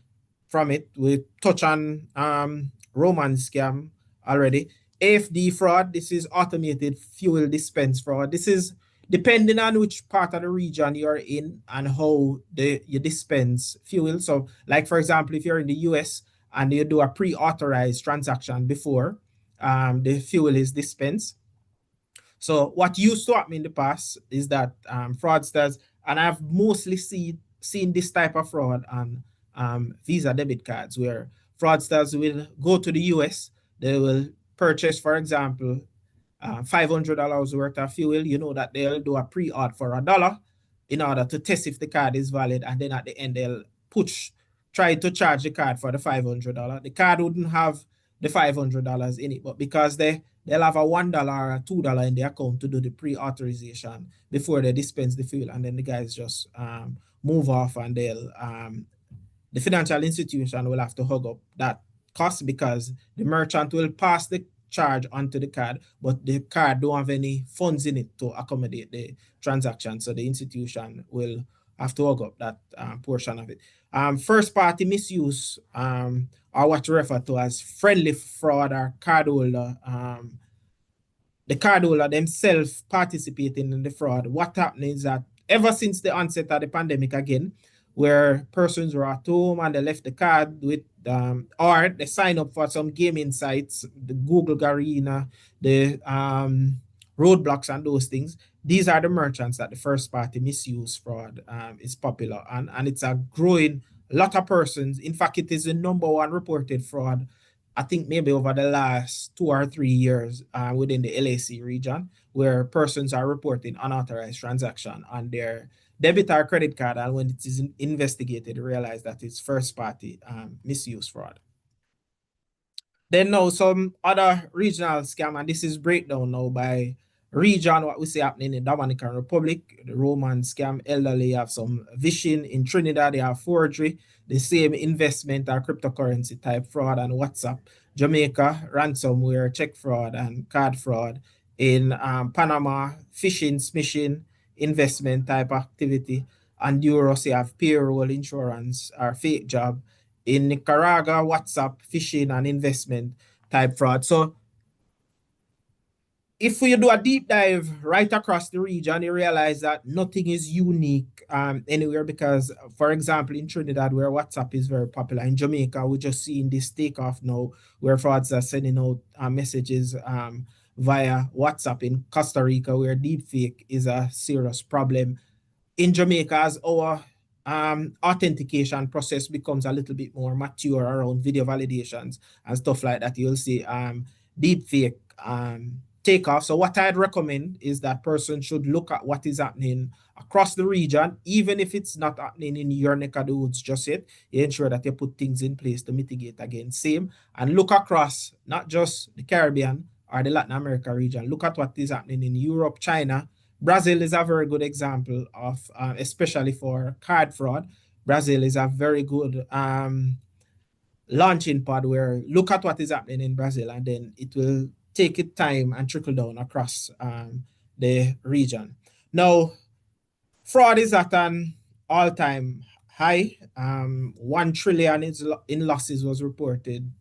from it. We touch on romance scam already. AFD fraud, this is automated fuel dispense fraud. This is depending on which part of the region you're in and how you dispense fuel. So like, for example, if you're in the US and you do a pre-authorized transaction before the fuel is dispensed. So what used to happen in the past is that fraudsters, and I've mostly seen this type of fraud on Visa debit cards, where fraudsters will go to the US, they will purchase, for example, $500 worth of fuel. You know that they'll do a pre-order for $1 in order to test if the card is valid, and then at the end they'll try to charge the card for the $500. The card wouldn't have the $500 in it, but because they'll have a $1 or $2 in the account to do the pre-authorization before they dispense the fuel, and then the guys just move off, and the financial institution will have to hug up that cost, because the merchant will pass the charge onto the card, but the card don't have any funds in it to accommodate the transaction. So the institution will have to hug up that portion of it. First party misuse, or what we refer to as friendly fraud or cardholder. The cardholder themselves participating in the fraud. What happened is that ever since the onset of the pandemic again, where persons were at home and they left the card with, or they sign up for some gaming sites, the Google Garena, the Roadblocks and those things. These are the merchants that the first party misuse fraud is popular, and it's a growing lot of persons. In fact, it is the number one reported fraud, I think maybe over the last 2 or 3 years within the LAC region, where persons are reporting unauthorized transaction on their debit or credit card, and when it is investigated, realize that it's first party misuse fraud. Then now some other regional scam, and this is breakdown now by region, what we see happening in Dominican Republic, the Roman scam, elderly have some phishing. In Trinidad, they have forgery, the same investment or cryptocurrency type fraud and WhatsApp. Jamaica, ransomware, check fraud and card fraud. In Panama, phishing, smishing, investment type activity. And Honduras, you have payroll, insurance, or fake job. In Nicaragua, WhatsApp, phishing, and investment type fraud. So if we do a deep dive right across the region, you realize that nothing is unique anywhere, because, for example, in Trinidad, where WhatsApp is very popular, in Jamaica, we're just seeing this takeoff now, where frauds are sending out messages via WhatsApp. In Costa Rica, where deepfake is a serious problem. In Jamaica, as our authentication process becomes a little bit more mature around video validations and stuff like that, you'll see deepfake take off. So what I'd recommend is that person should look at what is happening across the region, even if it's not happening in your neck of the woods just yet. You ensure that you put things in place to mitigate against same, and look across not just the Caribbean or the Latin America region. Look at what is happening in Europe, China. Brazil is a very good example of, especially for card fraud. Brazil is a very good launching pad, where look at what is happening in Brazil, and then it will take it time and trickle down across the region. Now, fraud is at an all-time high. 1 trillion in losses was reported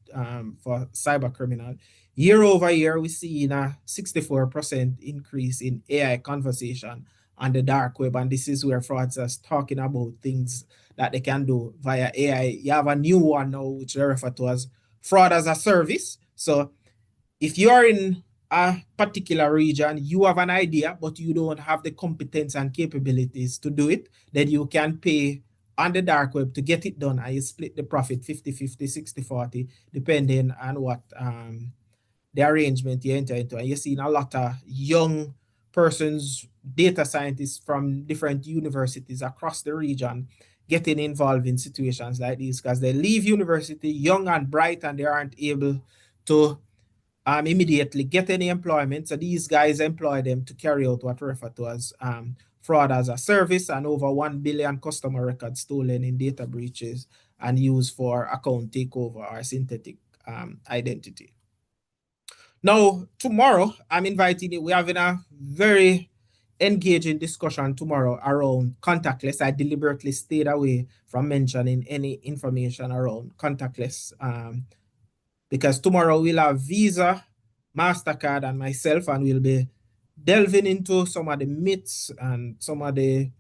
for cybercriminal. Year over year, we see a 64% increase in AI conversation on the dark web, and this is where fraudsters talking about things that they can do via AI. You have a new one now, which they refer to as fraud as a service. So if you are in a particular region, you have an idea, but you don't have the competence and capabilities to do it, then you can pay on the dark web to get it done, and you split the profit 50-50, 60-40, depending on what the arrangement you enter into. And you're seeing a lot of young persons, data scientists from different universities across the region getting involved in situations like these, because they leave university young and bright and they aren't able to immediately get any employment. So these guys employ them to carry out what we refer to as fraud as a service, and over 1 billion customer records stolen in data breaches and used for account takeover or synthetic identity. Now, tomorrow, I'm inviting you. We're having a very engaging discussion tomorrow around contactless. I deliberately stayed away from mentioning any information around contactless because tomorrow we'll have Visa, MasterCard, and myself, and we'll be delving into some of the myths and some of the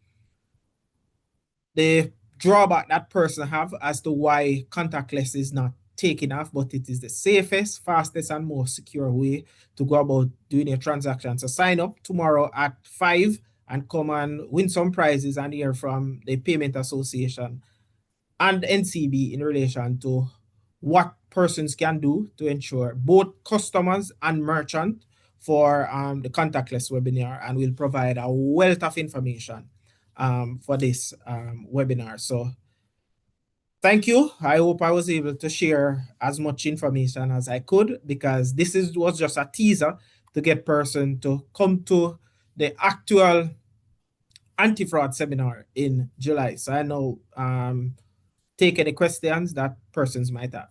drawback that person have as to why contactless is not taking off, but it is the safest, fastest, and most secure way to go about doing your transaction. So sign up tomorrow at 5 and come and win some prizes and hear from the Payment Association and NCB in relation to what persons can do to ensure both customers and merchant for the contactless webinar, and we'll provide a wealth of information for this webinar. So thank you. I hope I was able to share as much information as I could, because this was just a teaser to get person to come to the actual anti-fraud seminar in July. So I know take any questions that persons might have.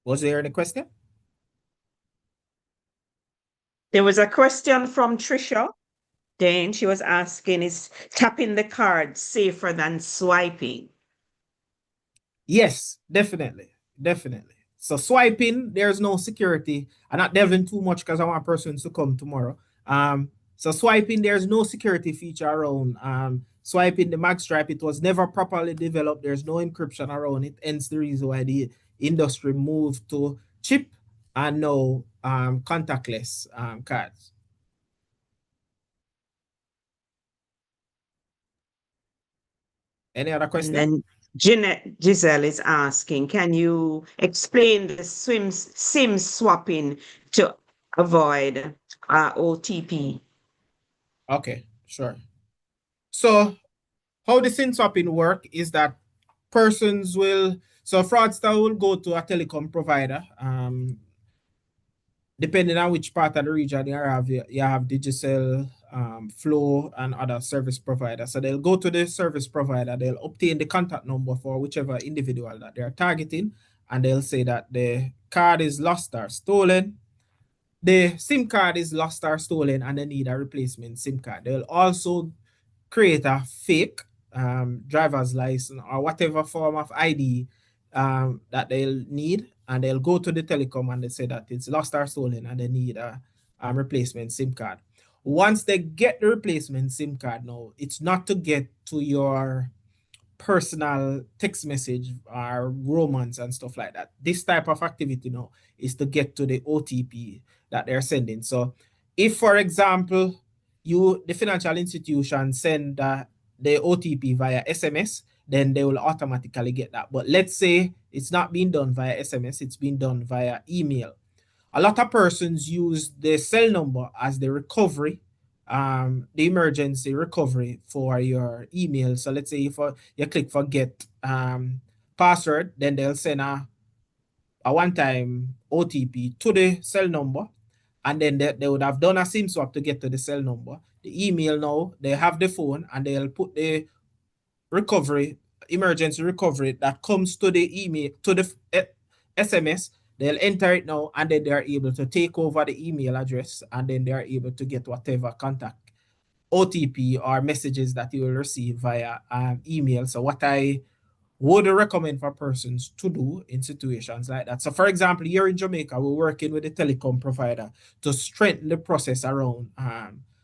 Was there any question? There was a question from Trisha. Dane, she was asking, is tapping the card safer than swiping? Yes, definitely. Definitely. So swiping, there's no security. I'm not delving too much because I want persons to come tomorrow. So swiping, there's no security feature around. Swiping the mag stripe, it was never properly developed. There's no encryption around it. Hence the reason why the industry moved to chip and no contactless cards. Any other question? And then Jeanette Giselle is asking, can you explain the SIM swapping to avoid OTP? Okay, sure. So how the SIM swapping work is that persons will, so fraudster will go to a telecom provider, depending on which part of the region you have Digicel, Flow, and other service providers. So they'll go to the service provider, they'll obtain the contact number for whichever individual that they're targeting, and they'll say that the card is lost or stolen. The SIM card is lost or stolen, and they need a replacement SIM card. They'll also create a fake driver's license or whatever form of ID that they'll need, and they'll go to the telecom and they say that it's lost or stolen and they need a replacement SIM card. Once they get the replacement SIM card, now it's not to get to your personal text message or romance and stuff like that. This type of activity now is to get to the OTP that they're sending. So if, for example, the financial institution send the OTP via SMS, then they will automatically get that. But let's say it's not being done via SMS, it's being done via email. A lot of persons use the cell number as the recovery, the emergency recovery for your email. So let's say if you click forget password, then they'll send a one-time OTP to the cell number, and then they would have done a SIM swap to get to the cell number. The email now, they have the phone, and they'll put the recovery, emergency recovery that comes to the email, to the SMS. They'll enter it now, and then they're able to take over the email address, and then they're able to get whatever contact OTP or messages that you will receive via email. So what I would recommend for persons to do in situations like that. So for example, here in Jamaica, we're working with the telecom provider to strengthen the process around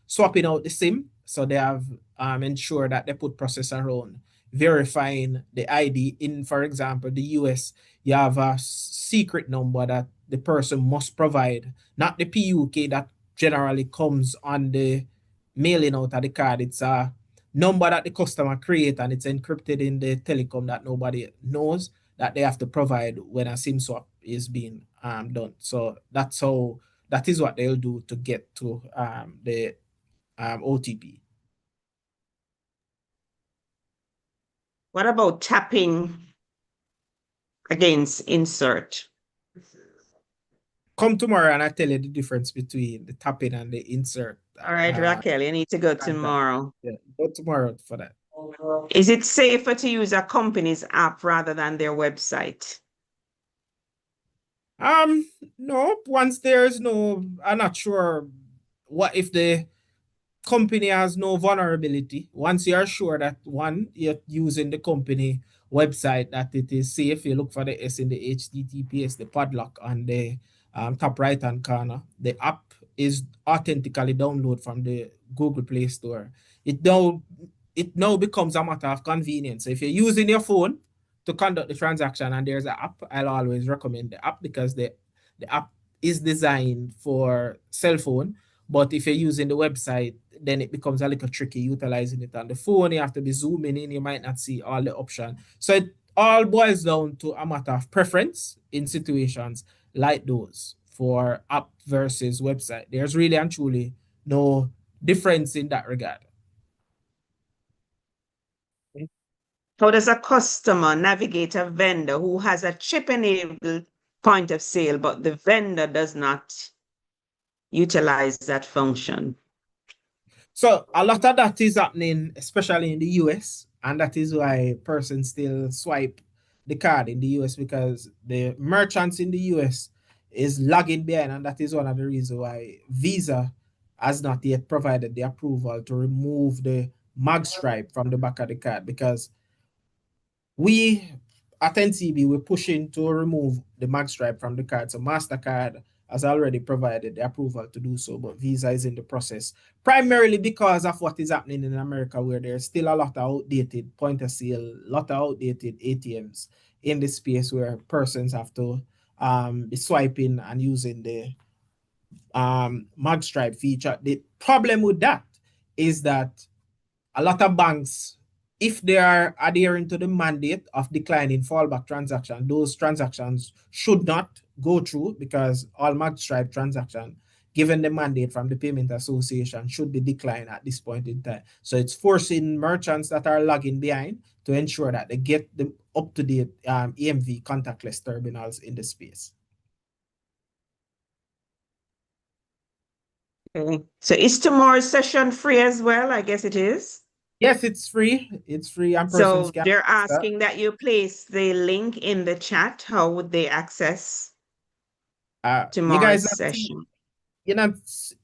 swapping out the SIM. So they have ensured that they put process around verifying the ID. In, for example, the US, you have a secret number that the person must provide, not the PUK that generally comes on the mailing out of the card. It's a number that the customer create, and it's encrypted in the telecom that nobody knows, that they have to provide when a SIM swap is being done. So that is what they'll do to get to the OTP. What about tapping against insert? Come tomorrow and I tell you the difference between the tapping and the insert. All right, Raquel, you need to go tomorrow. Yeah, go tomorrow for that. Is it safer to use a company's app rather than their website? No, once there's no, I'm not sure what if the company has no vulnerability. Once you are sure that one, you're using the company website, that it is safe, you look for the S in the HTTPS, the padlock on the top right hand corner. The app is authentically downloaded from the Google Play Store. It now becomes a matter of convenience. So if you're using your phone to conduct the transaction and there's an app, I'll always recommend the app, because the app is designed for cell phone. But if you're using the website, then it becomes a little tricky utilizing it on the phone. You have to be zooming in, you might not see all the options. So it all boils down to a matter of preference in situations like those for app versus website. There's really and truly no difference in that regard. How does a customer navigate a vendor who has a chip-enabled point of sale, but the vendor does not utilize that function? So a lot of that is happening, especially in the US, and that is why persons still swipe the card in the US because the merchants in the US is lagging behind, and that is one of the reasons why Visa has not yet provided the approval to remove the mag stripe from the back of the card, because we at NCB we're pushing to remove the mag stripe from the card. So MasterCard has already provided the approval to do so, but Visa is in the process, primarily because of what is happening in America, where there's still a lot of outdated point of sale, a lot of outdated ATMs in the space where persons have to be swiping and using the mag stripe feature. The problem with that is that a lot of banks, if they are adhering to the mandate of declining fallback transaction, those transactions should not go through, because all mag stripe transaction, given the mandate from the Payment Association, should be declined at this point in time. So it's forcing merchants that are lagging behind to ensure that they get the up-to-date EMV contactless terminals in the space. Okay. So is tomorrow's session free as well? I guess it is. Yes, it's free. It's free, and So persons can they're asking that you place the link in the chat. How would they access you guys tomorrow's session? You know,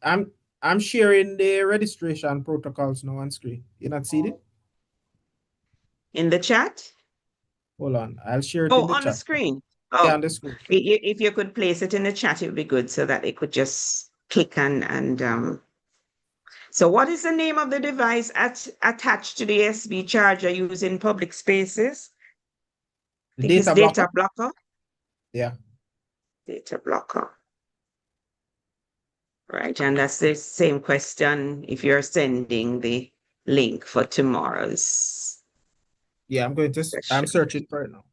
I'm sharing the registration protocols now on screen. You not see it? In the chat? Hold on, I'll share it in the on the chat. screen. Yeah, Oh, on the screen. if you could place it in the chat, it would be good so that they could just click and so what is the name of the device attached to the SB charger used in public spaces? I think it's data blocker. Yeah. Data blocker. Right, and that's the same question if you're sending the link for tomorrow's. Yeah, I'm searching for it now.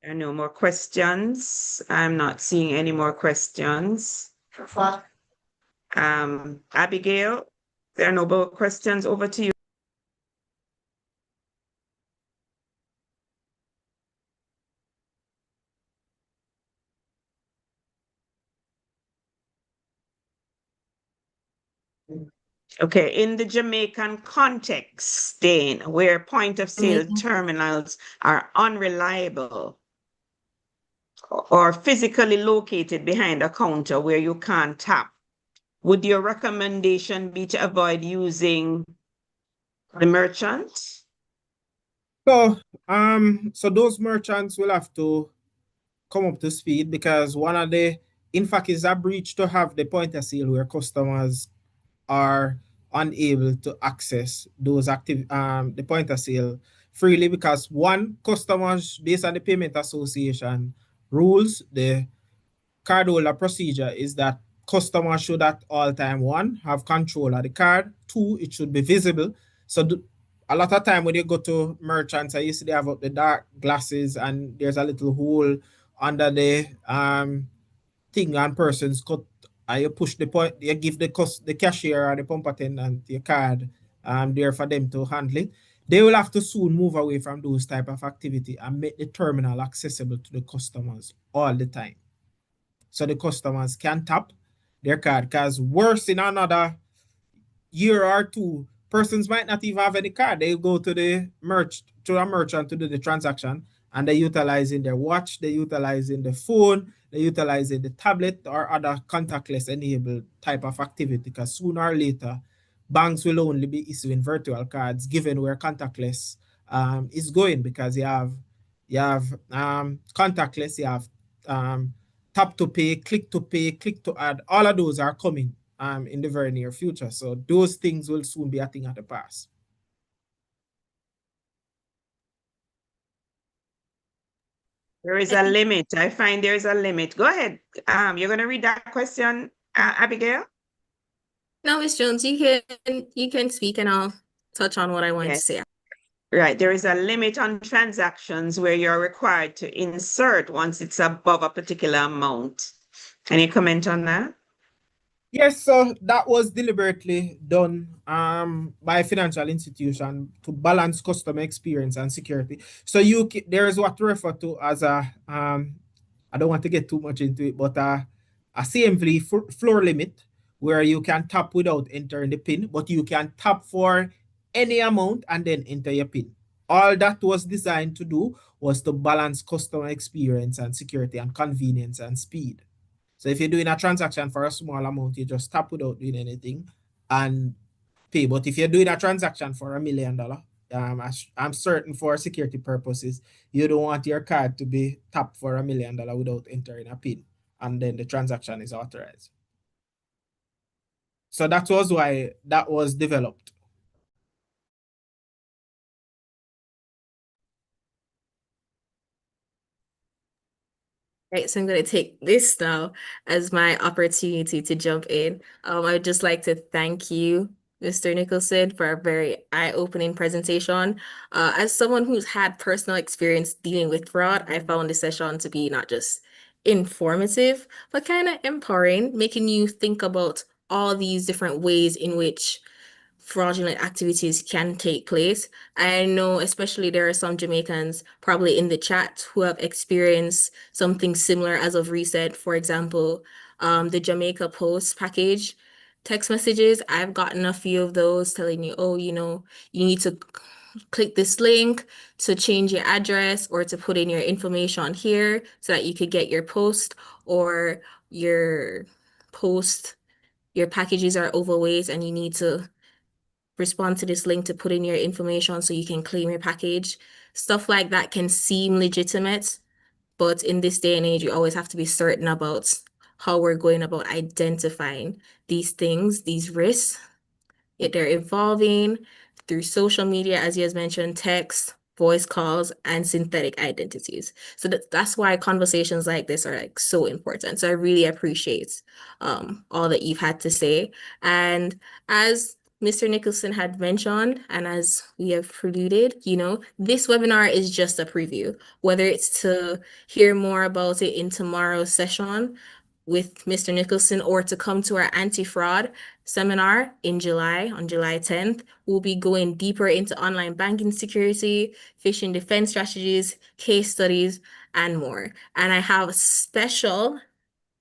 There are no more questions. I'm not seeing any more questions. Abigail, there are no more questions. Over to you. Okay, in the Jamaican context, Dane, where point of sale terminals are unreliable or physically located behind a counter where you can't tap, would your recommendation be to avoid using the merchant? So, so those merchants will have to come up to speed, because one of the, in fact, is a breach to have the point of sale where customers are unable to access those the point of sale freely, because one, customers, based on the Payment Association rules, the cardholder procedure is that customers should at all time, one, have control of the card, two, it should be visible. So a lot of time when you go to merchants, I used to have up the dark glasses and there's a little hole under the thing, and persons cut, and you push the point, you give the cashier or the pump attendant your card there for them to handle it. They will have to soon move away from those type of activity and make the terminal accessible to the customers all the time, so the customers can tap their card. Because worse, in another year or two, persons might not even have any card. They go to a merchant to do the transaction, and they're utilizing their watch, they're utilizing the phone, they're utilizing the tablet or other contactless enabled type of activity, because sooner or later, banks will only be issuing virtual cards given where contactless is going, because you have contactless, you have tap to pay, click to add. All of those are coming in the very near future. So those things will soon be a thing of the past. There is a limit. I find there is a limit. Go ahead. You're going to read that question, Abigail? No, Ms. Jones, you can speak and I'll touch on what I want to say. Right. There is a limit on transactions where you're required to insert once it's above a particular amount. Any comment on that? Yes, so that was deliberately done by a financial institution to balance customer experience and security. So there is what we refer to as a I don't want to get too much into it, but a CMV floor limit, where you can tap without entering the PIN, but you can tap for any amount and then enter your PIN. All that was designed to do was to balance customer experience and security and convenience and speed. So if you're doing a transaction for a small amount, you just tap without doing anything and pay. But if you're doing a transaction for $1 million, I'm certain for security purposes, you don't want your card to be tapped for $1 million without entering a PIN, and then the transaction is authorized. So that was why that was developed. Right, so I'm going to take this now as my opportunity to jump in. I would just like to thank you, Mr. Nicholson, for a very eye-opening presentation. As someone who's had personal experience dealing with fraud, I found this session to be not just informative, but kind of empowering, making you think about all these different ways in which fraudulent activities can take place. I know especially there are some Jamaicans probably in the chat who have experienced something similar as of recent. For example, the Jamaica Post package text messages. I've gotten a few of those telling you, oh, you need to click this link to change your address or to put in your information here so that you could get your post, or your packages are overweight and you need to respond to this link to put in your information so you can claim your package. Stuff like that can seem legitimate, but in this day and age, you always have to be certain about how we're going about identifying these things, these risks. They're evolving through social media, as you has mentioned, text, voice calls, and synthetic identities. So that's why conversations like this are like so important. So I really appreciate all that you've had to say. And as Mr. Nicholson had mentioned, and as we have preluded, this webinar is just a preview. Whether it's to hear more about it in tomorrow's session with Mr. Nicholson or to come to our anti-fraud seminar in July, on July 10th, we'll be going deeper into online banking security, phishing defense strategies, case studies, and more. And I have a special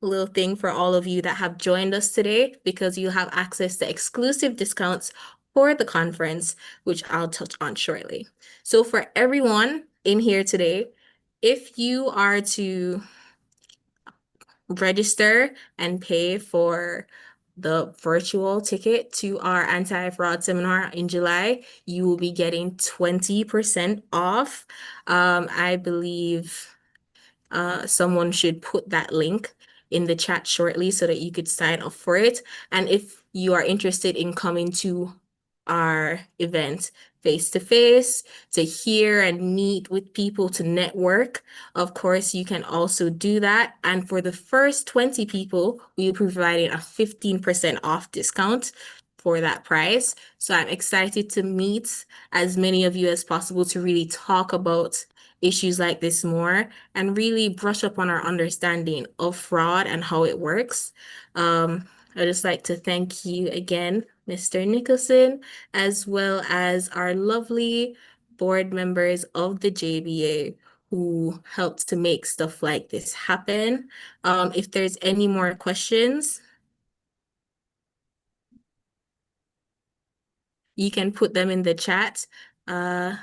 little thing for all of you that have joined us today, because you have access to exclusive discounts for the conference, which I'll touch on shortly. So for everyone in here today, if you are to register and pay for the virtual ticket to our anti-fraud seminar in July, you will be getting 20% off. I believe someone should put that link in the chat shortly so that you could sign up for it. And if you are interested in coming to our event face-to-face, to hear and meet with people, to network, of course, you can also do that. And for the first 20 people, we are providing a 15% off discount for that price. So I'm excited to meet as many of you as possible to really talk about issues like this more and really brush up on our understanding of fraud and how it works. I'd just like to thank you again, Mr. Nicholson, as well as our lovely board members of the JBA who helped to make stuff like this happen. If there's any more questions, you can put them in the chat. And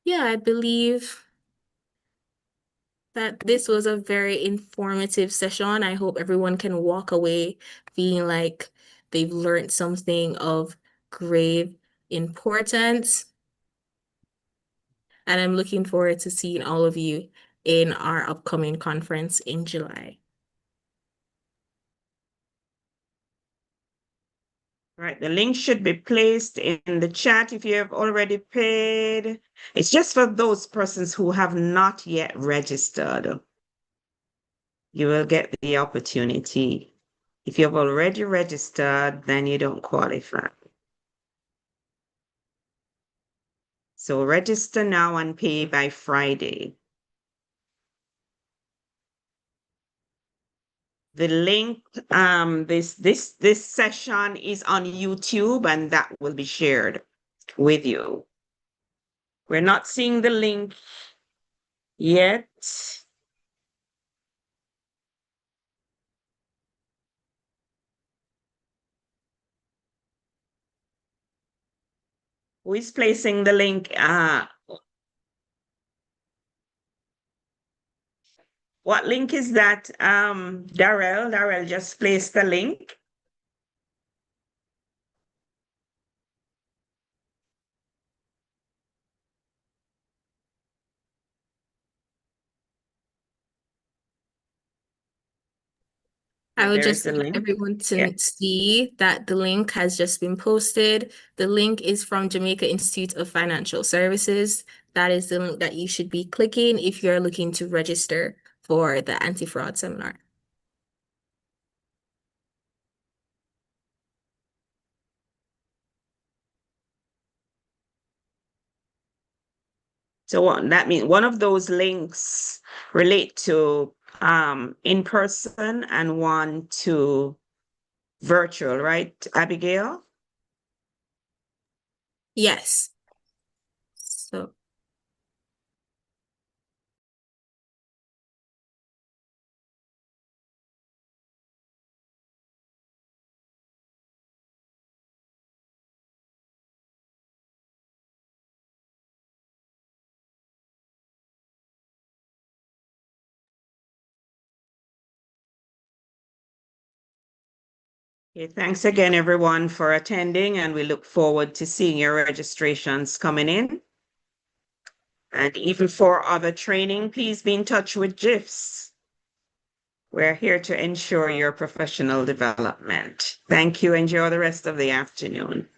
yeah, I believe that this was a very informative session. I hope everyone can walk away feeling like they've learned something of grave importance. And I'm looking forward to seeing all of you in our upcoming conference in July. Right, the link should be placed in the chat if you have already paid. It's just for those persons who have not yet registered. You will get the opportunity. If you have already registered, then you don't qualify. So register now and pay by Friday. The link, this session is on YouTube, and that will be shared with you. We're not seeing the link yet. Who is placing the link? What link is that? Darrell? Darrell just placed the link. I would There just is a like link. everyone to Yeah. see that the link has just been posted. The link is from Jamaica Institute of Financial Services. That is the link that you should be clicking if you're looking to register for the anti-fraud seminar. So what that means, one of those links relate to in person and one to virtual, right, Abigail? Yes. So Okay, thanks again, everyone, for attending, and we look forward to seeing your registrations coming in. And even for other training, please be in touch with JIFS. We're here to ensure your professional development. Thank you. Enjoy the rest of the afternoon.